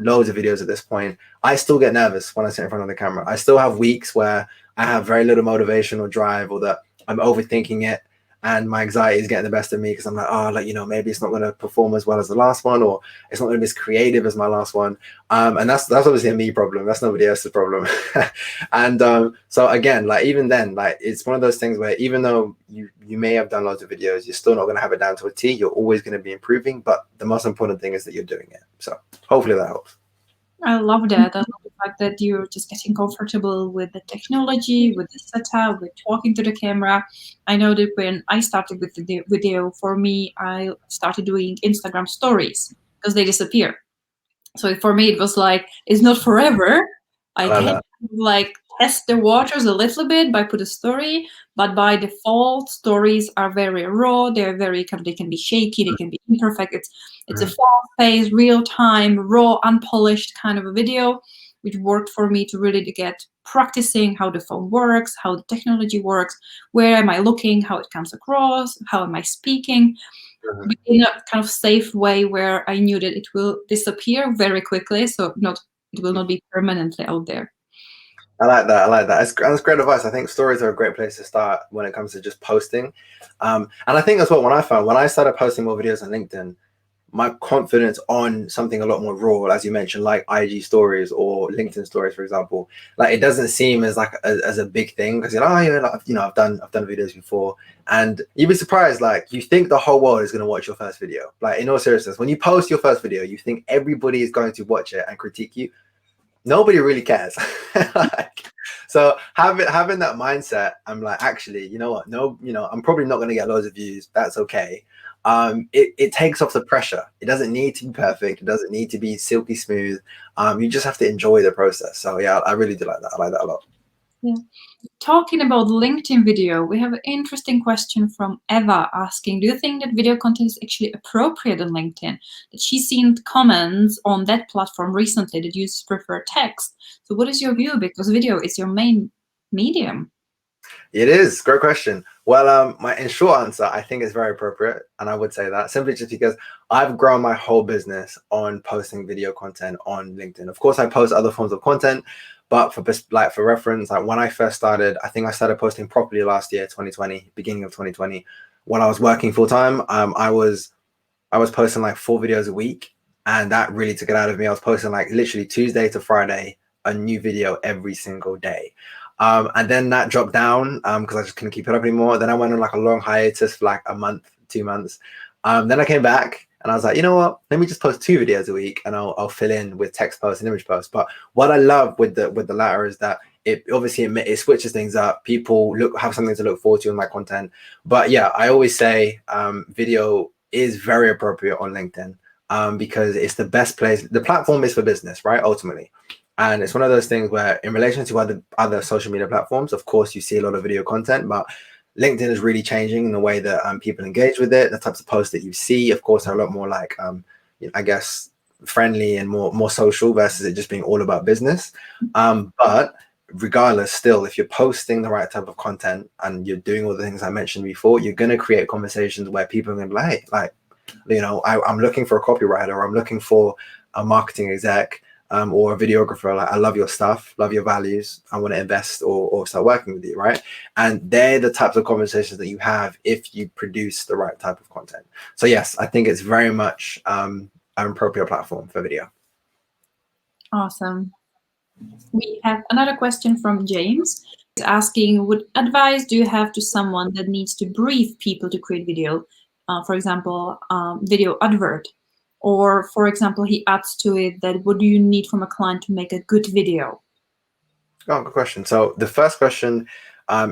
loads of videos at this point, I still get nervous when I sit in front of the camera. I still have weeks where I have very little motivation or drive, or that I'm overthinking it. and my anxiety is getting the best of me because I'm like, oh, like, you know, maybe it's not going to perform as well as the last one, or it's not going to be as creative as my last one. And that's obviously a me problem. That's nobody else's problem. And so again, like even then, like it's one of those things where even though you may have done loads of videos, you're still not going to have it down to a T. You're always going to be improving. But the most important thing is that you're doing it. So hopefully that helps. I love that. I love the fact that you're just getting comfortable with the technology, with the setup, with talking to the camera. I know that when I started with the video, for me, I started doing Instagram stories because they disappear. So for me, it was like, it's not forever. I I like can that. like test the waters a little bit by put a story, but by default, stories are very raw. They're very they can be shaky, they can be imperfect. It's a fast-paced, real-time, raw, unpolished kind of a video, which worked for me to really to get practicing how the phone works, how the technology works, where am I looking, how it comes across, how am I speaking, in a kind of safe way where I knew that it will disappear very quickly, so it will not be permanently out there. I like that. I like that. That's great advice. I think stories are a great place to start when it comes to just posting. And I think that's what when I found when I started posting more videos on LinkedIn, my confidence on something a lot more raw, as you mentioned, like IG stories or LinkedIn stories, for example, like it doesn't seem as like as a big thing because you're like, oh yeah, like, you know, I've done videos before, and you'd be surprised. Like you think the whole world is going to watch your first video. Like in all seriousness, when you post your first video, you think everybody is going to watch it and critique you. Nobody really cares. Like, so having that mindset, I'm like, actually, you know what? No, you know, I'm probably not going to get loads of views. That's okay. It takes off the pressure. It doesn't need to be perfect. It doesn't need to be silky smooth. You just have to enjoy the process. So yeah, I really do like that. I like that a lot. Yeah. Talking about LinkedIn video, we have an interesting question from Eva asking, do you think that video content is actually appropriate on LinkedIn? That she's seen comments on that platform recently that users prefer text. So what is your view? Because video is your main medium. It is. Great question. Well, my in short answer, I think is very appropriate. And I would say that simply just because I've grown my whole business on posting video content on LinkedIn. Of course, I post other forms of content, but for reference, like when I first started, I think I started posting properly last year, 2020, beginning of 2020, when I was working full time. I was posting like 4 videos a week, and that really took it out of me. I was posting like literally Tuesday to Friday, a new video every single day. And then that dropped down because I just couldn't keep it up anymore. Then I went on like a long hiatus for like a month, 2 months. Then I came back and I was like, you know what? Let me just post 2 videos a week, and I'll fill in with text posts and image posts. But what I love with the latter is that it obviously it switches things up. People have something to look forward to in my content. But yeah, I always say video is very appropriate on LinkedIn because it's the best place. The platform is for business, right? Ultimately. And it's one of those things where in relation to other social media platforms, of course, you see a lot of video content, but LinkedIn is really changing in the way that people engage with it. The types of posts that you see, of course, are a lot more like, I guess, friendly and more social versus it just being all about business. But regardless, still, if you're posting the right type of content and you're doing all the things I mentioned before, you're going to create conversations where people are going to be like, hey, like, you know, I'm looking for a copywriter, or I'm looking for a marketing exec. Or a videographer, like, I love your stuff, love your values, I want to invest or start working with you, right? And they're the types of conversations that you have if you produce the right type of content. So yes, I think it's very much an appropriate platform for video. Awesome. We have another question from James. He's asking, what advice do you have to someone that needs to brief people to create video? For example, video advert. Or, for example, he adds to it that what do you need from a client to make a good video? Oh, good question. So the first question,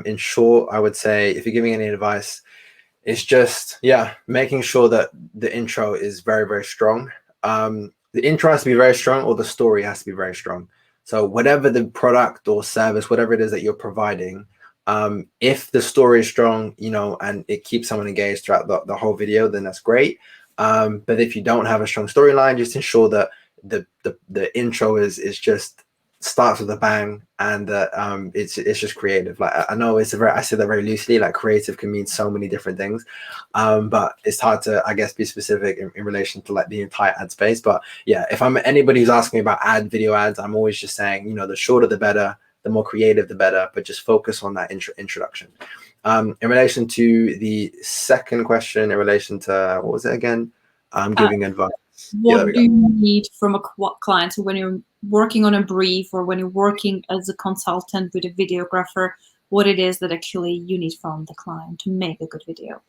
in short, I would say, if you're giving any advice, it's just, yeah, making sure that the intro is very, very strong. The intro has to be very strong, or the story has to be very strong. So whatever the product or service, whatever it is that you're providing, if the story is strong, you know, and it keeps someone engaged throughout the whole video, then that's great. But if you don't have a strong storyline, just ensure that the intro is just starts with a bang, and that it's just creative. Like, I know I say that very loosely, like creative can mean so many different things, but it's hard to, I guess, be specific in relation to like the entire ad space. But yeah, if I'm anybody who's asking me about video ads, I'm always just saying, you know, the shorter the better, the more creative the better, but just focus on that introduction. In relation to the second question, in relation to, what was it again? Giving advice. Yeah, there we What do go. you need from a client? So when you're working on a brief or when you're working as a consultant with a videographer, what it is that actually you need from the client to make a good video?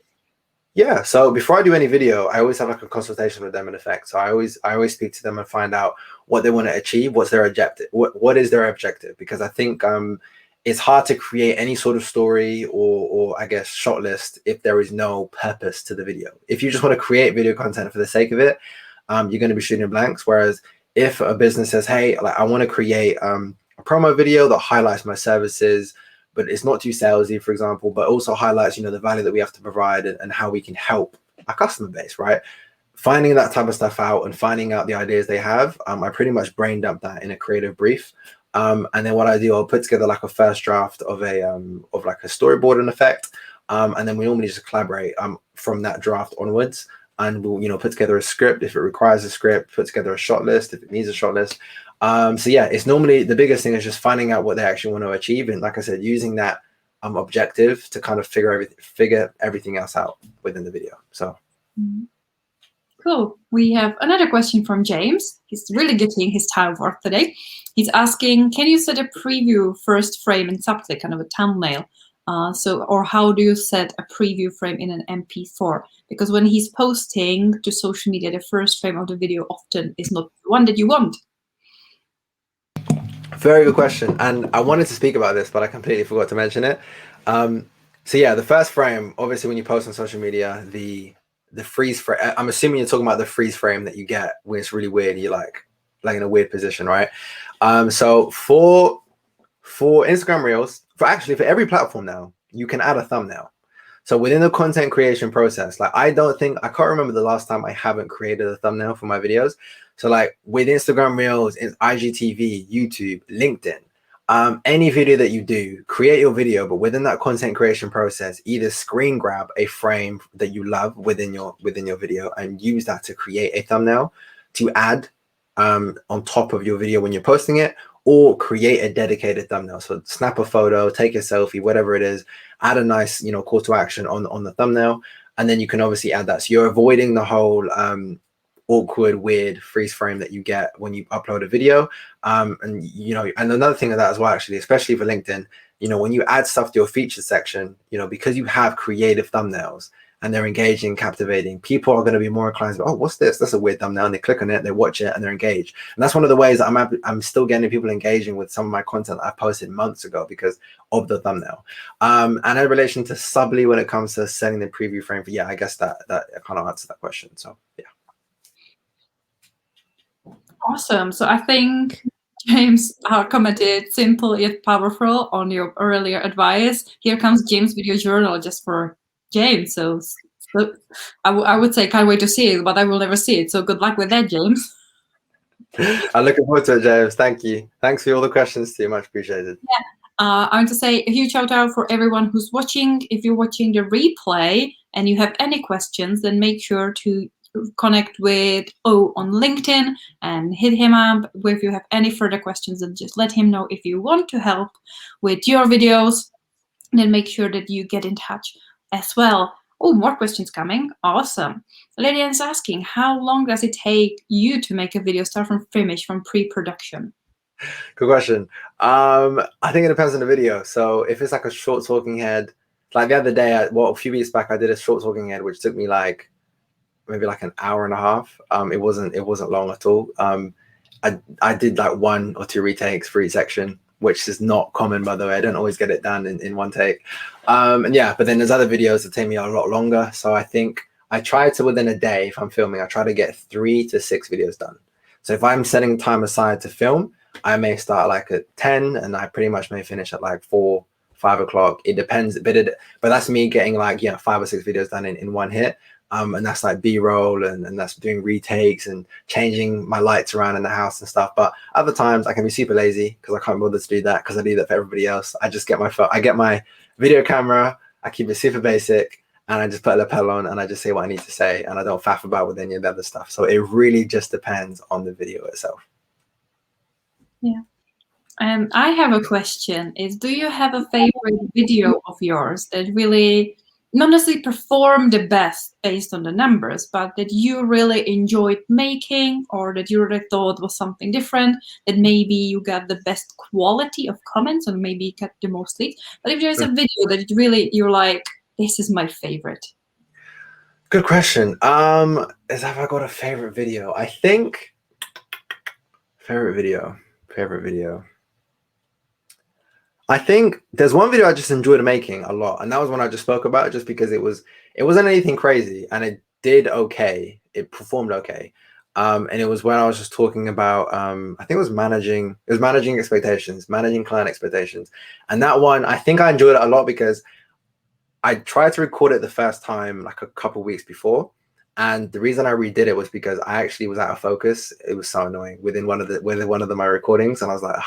Yeah, so before I do any video, I always have like a consultation with them in effect. So I always speak to them and find out what they want to achieve, what's their objective, what is their objective, because I think it's hard to create any sort of story or I guess shot list if there is no purpose to the video. If you just want to create video content for the sake of it, you're going to be shooting blanks. Whereas if a business says, hey, like I want to create a promo video that highlights my services, but it's not too salesy, for example, but also highlights, you know, the value that we have to provide and how we can help our customer base, right? Finding that type of stuff out and finding out the ideas they have, I pretty much brain dump that in a creative brief. And then what I do, I'll put together like a first draft of like a storyboard in effect. And then we normally just collaborate from that draft onwards. And we'll, you know, put together a script if it requires a script, put together a shot list if it needs a shot list. So yeah, it's normally the biggest thing is just finding out what they actually want to achieve. And like I said, using that objective to kind of figure everything else out within the video. So. Cool. We have another question from James. He's really getting his time work today. He's asking, can you set a preview first frame and subject, kind of a thumbnail? Or how do you set a preview frame in an MP4? Because when he's posting to social media, the first frame of the video often is not the one that you want. Very good question. And I wanted to speak about this, but I completely forgot to mention it. So yeah, the first frame, obviously when you post on social media, the freeze frame, I'm assuming you're talking about the freeze frame that you get when it's really weird. You're like in a weird position, right? So for Instagram Reels, for every platform now, you can add a thumbnail. So within the content creation process, like I can't remember the last time I haven't created a thumbnail for my videos. So like with Instagram Reels, IGTV, YouTube, LinkedIn, any video that you do, create your video, but within that content creation process, either screen grab a frame that you love within your video and use that to create a thumbnail to add on top of your video when you're posting it, or create a dedicated thumbnail. So snap a photo, take a selfie, whatever it is, add a nice, you know, call to action on the thumbnail, and then you can obviously add that. So you're avoiding the whole awkward, weird freeze frame that you get when you upload a video. And you know, and another thing of that as well, actually, especially for LinkedIn, you know, when you add stuff to your features section, you know, because you have creative thumbnails and they're engaging, captivating, people are going to be more inclined to, oh, what's this? That's a weird thumbnail. And they click on it, they watch it, and they're engaged. And that's one of the ways that I'm still getting people engaging with some of my content that I posted months ago because of the thumbnail. And in relation to subly when it comes to setting the preview frame, but yeah, I guess that kind of answers that question. So yeah. Awesome. So I think James commented simple yet powerful on your earlier advice. Here comes James' video journal just for James. So I would say can't wait to see it, but I will never see it. So good luck with that, James. I'm looking forward to it, James. Thank you. Thanks for all the questions too. Much appreciated. Yeah. I want to say a huge shout out for everyone who's watching. If you're watching the replay and you have any questions, then make sure to connect with O on LinkedIn and hit him up if you have any further questions, and just let him know if you want to help with your videos. Then make sure that you get in touch as well. Oh, more questions coming. Awesome. Lydia is asking, how long does it take you to make a video start from finish, from pre-production? Good question. I think it depends on the video. So if it's like a short talking head, like the other day, a few weeks back, I did a short talking head, which took me like maybe like an hour and a half. It wasn't long at all. I did like 1 or 2 retakes for each section, which is not common, by the way. I don't always get it done in one take. And yeah, but then there's other videos that take me a lot longer. So I think I try to, within a day, if I'm filming, I try to get 3 to 6 videos done. So if I'm setting time aside to film, I may start like at 10 and I pretty much may finish at like 4, 5 o'clock. It depends, but that's me getting like, yeah, 5 or 6 videos done in one hit. And that's like B-roll and that's doing retakes and changing my lights around in the house and stuff. But other times I can be super lazy because I can't bother to do that because I do that for everybody else. I just get my phone, I get my video camera, I keep it super basic, and I just put a lapel on and I just say what I need to say, and I don't faff about with any of the other stuff. So it really just depends on the video itself. Yeah. I have a question. Do you have a favorite video of yours that really not necessarily performed the best based on the numbers, but that you really enjoyed making, or that you really thought was something different, that maybe you got the best quality of comments, or maybe you got the most leads? But if there's a video that you're like, this is my favorite. Good question. Have I got a favorite video? I think favorite video. I think there's one video I just enjoyed making a lot, and that was one I just spoke about, just because it wasn't anything crazy, and it did okay. It performed okay. And it was when I was just talking about, I think it was managing expectations, managing client expectations. And that one, I think I enjoyed it a lot because I tried to record it the first time like a couple weeks before. And the reason I redid it was because I actually was out of focus. It was so annoying within one of my recordings, and I was like, ugh.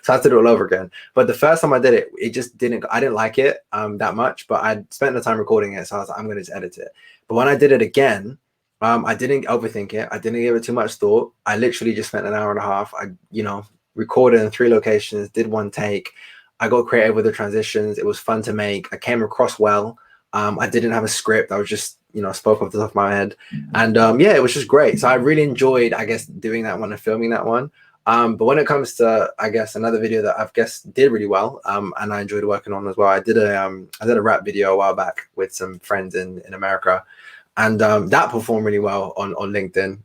So I had to do it all over again. But the first time I did it, I didn't like it that much, but I spent the time recording it, so I was like, I'm gonna just edit it. But when I did it again, I didn't overthink it. I didn't give it too much thought. I literally just spent an hour and a half. I, recorded in 3 locations, did 1 take. I got creative with the transitions. It was fun to make. I came across well. I didn't have a script. I was just, spoke off the top of my head. And yeah, it was just great. So I really enjoyed, I guess, doing that one and filming that one. But when it comes to, I guess, another video that I've guessed did really well, and I enjoyed working on as well, I did a rap video a while back with some friends in America, and that performed really well on LinkedIn.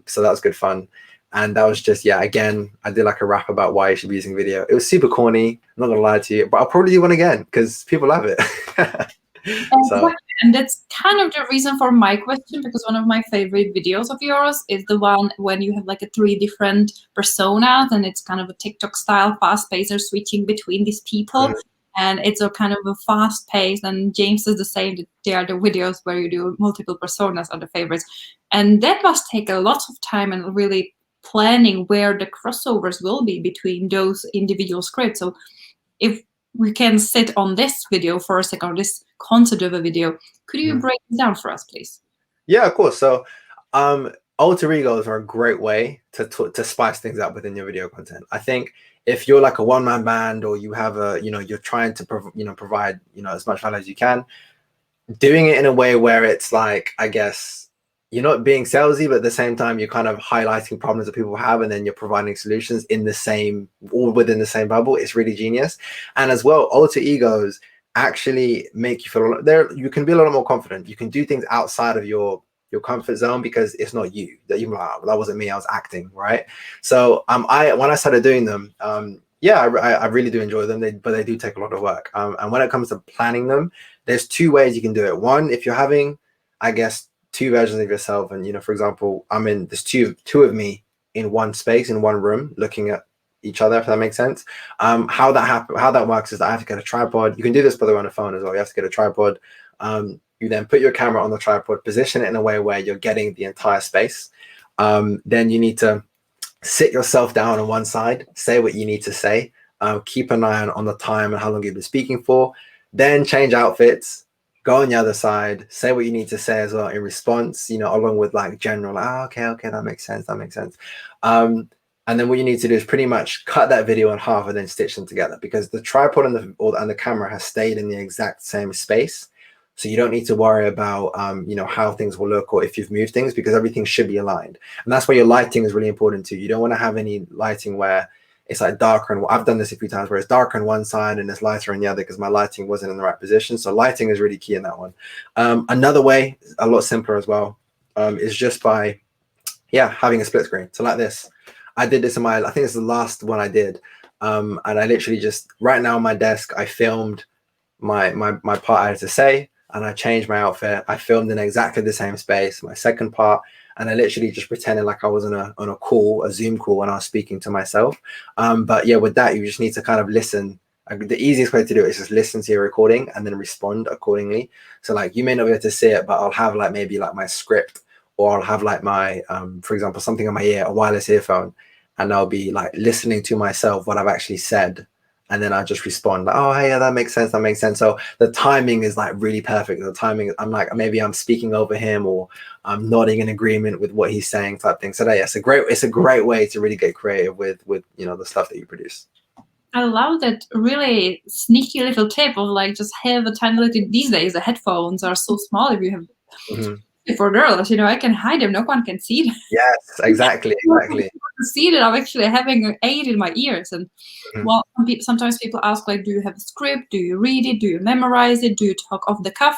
So that was good fun. And that was just, yeah, again, I did like a rap about why you should be using video. It was super corny, I'm not gonna lie to you, but I'll probably do one again because people love it. So. And that's kind of the reason for my question, because one of my favorite videos of yours is the one when you have like 3 different personas, and it's kind of a TikTok style, fast paced, or switching between these people. And it's a kind of a fast pace, and James is the same. They are the videos where you do multiple personas are the favorites. And that must take a lot of time and really planning where the crossovers will be between those individual scripts. So if we can sit on this video for a second, this concept of a video, could you break it down for us, please? Yeah, of course. So alter egos are a great way to spice things up within your video content. I think if you're like a one-man band, or you have a, you're trying to provide as much value as you can, doing it in a way where it's like, I guess, you're not being salesy, but at the same time you're kind of highlighting problems that people have, and then you're providing solutions in the same, all within the same bubble. It's really genius. And as well, alter egos actually make you feel you can be a lot more confident. You can do things outside of your comfort zone because it's not you. That you're like, that wasn't me, I was acting, right? So when I started doing them, yeah, I really do enjoy them, but they do take a lot of work. And when it comes to planning them, there's 2 ways you can do it. One, if you're having, I guess, 2 versions of yourself, and for example, there's two of me in one space, in one room, looking at each other, if that makes sense. How that works is that I have to get a tripod. You can do this by the way on a phone as well. You have to get a tripod. You then put your camera on the tripod, position it in a way where you're getting the entire space. Then you need to sit yourself down on one side, say what you need to say, keep an eye on the time and how long you've been speaking for, then change outfits, go on the other side, say what you need to say as well in response, along with like general, okay, that makes sense. And then what you need to do is pretty much cut that video in half and then stitch them together, because the tripod and the camera has stayed in the exact same space. So you don't need to worry about, how things will look or if you've moved things, because everything should be aligned. And that's why your lighting is really important too. You don't want to have any lighting where it's like darker, and I've done this a few times where it's darker on one side and it's lighter on the other because my lighting wasn't in the right position. So lighting is really key in that one. Another way, a lot simpler as well, is just by, having a split screen. So like this, I did this I think this is the last one I did. And I literally just, right now on my desk, I filmed my part I had to say, and I changed my outfit. I filmed in exactly the same space, my second part, and I literally just pretended like I was on a Zoom call when I was speaking to myself. But yeah, with that, you just need to kind of listen. The easiest way to do it is just listen to your recording and then respond accordingly. So like, you may not be able to see it, but I'll have like maybe like my script, or I'll have like my, for example, something in my ear, a wireless earphone, and I'll be like listening to myself what I've actually said. And then I just respond like, oh, hey, yeah, that makes sense. So the timing is like really perfect. The timing, I'm like, maybe I'm speaking over him, or I'm nodding in agreement with what he's saying, type thing. So yeah, it's a great way to really get creative with the stuff that you produce. I love that really sneaky little tip of like just have a tiny little. These days the headphones are so small. If you have for girls, you know, I can hide them. No one can see them. Yes, exactly, exactly. See that I'm actually having an aid in my ears, and well, sometimes people ask like, do you have a script? Do you read it? Do you memorize it? Do you talk off the cuff?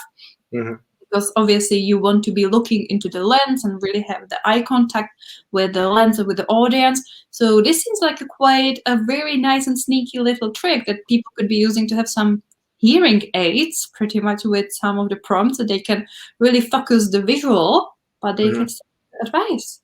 Because obviously you want to be looking into the lens and really have the eye contact with the lens and with the audience. So this seems like quite a very nice and sneaky little trick that people could be using to have some hearing aids, pretty much with some of the prompts that they can really focus the visual, but they can advice.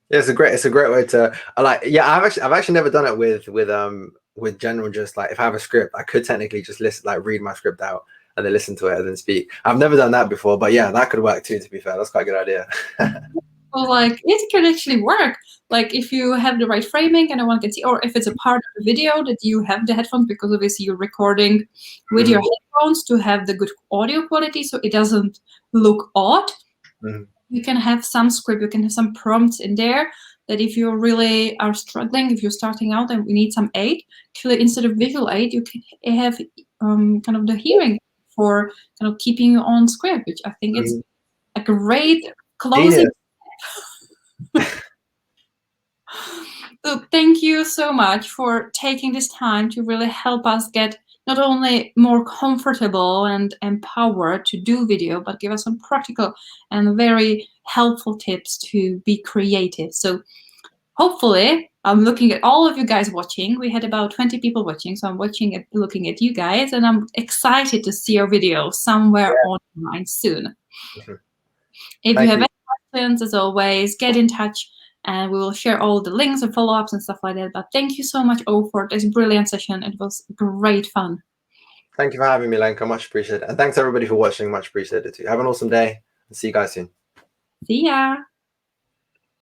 Yeah, it's a great way to I've actually never done it with general, just like if I have a script, I could technically just read my script out and then listen to it and then speak. I've never done that before, but yeah, that could work too, to be fair. That's quite a good idea. Well, like it can actually work. Like if you have the right framing and no one can see, or if it's a part of the video that you have the headphones, because obviously you're recording with your headphones to have the good audio quality so it doesn't look odd. You can have some script, you can have some prompts in there that if you really are struggling, if you're starting out and we need some aid, actually instead of visual aid, you can have kind of the hearing for kind of keeping you on script, which I think it's a great closing. So thank you so much for taking this time to really help us get not only more comfortable and empowered to do video, but give us some practical and very helpful tips to be creative. So hopefully, I'm looking at all of you guys watching. We had about 20 people watching, so I'm looking at you guys, and I'm excited to see your video somewhere online soon. If you have any questions, as always, get in touch. And we will share all the links and follow-ups and stuff like that. But thank you so much, for this brilliant session. It was great fun. Thank you for having me, Lenka. Much appreciated. And thanks everybody for watching. Much appreciated too. Have an awesome day and see you guys soon. See ya.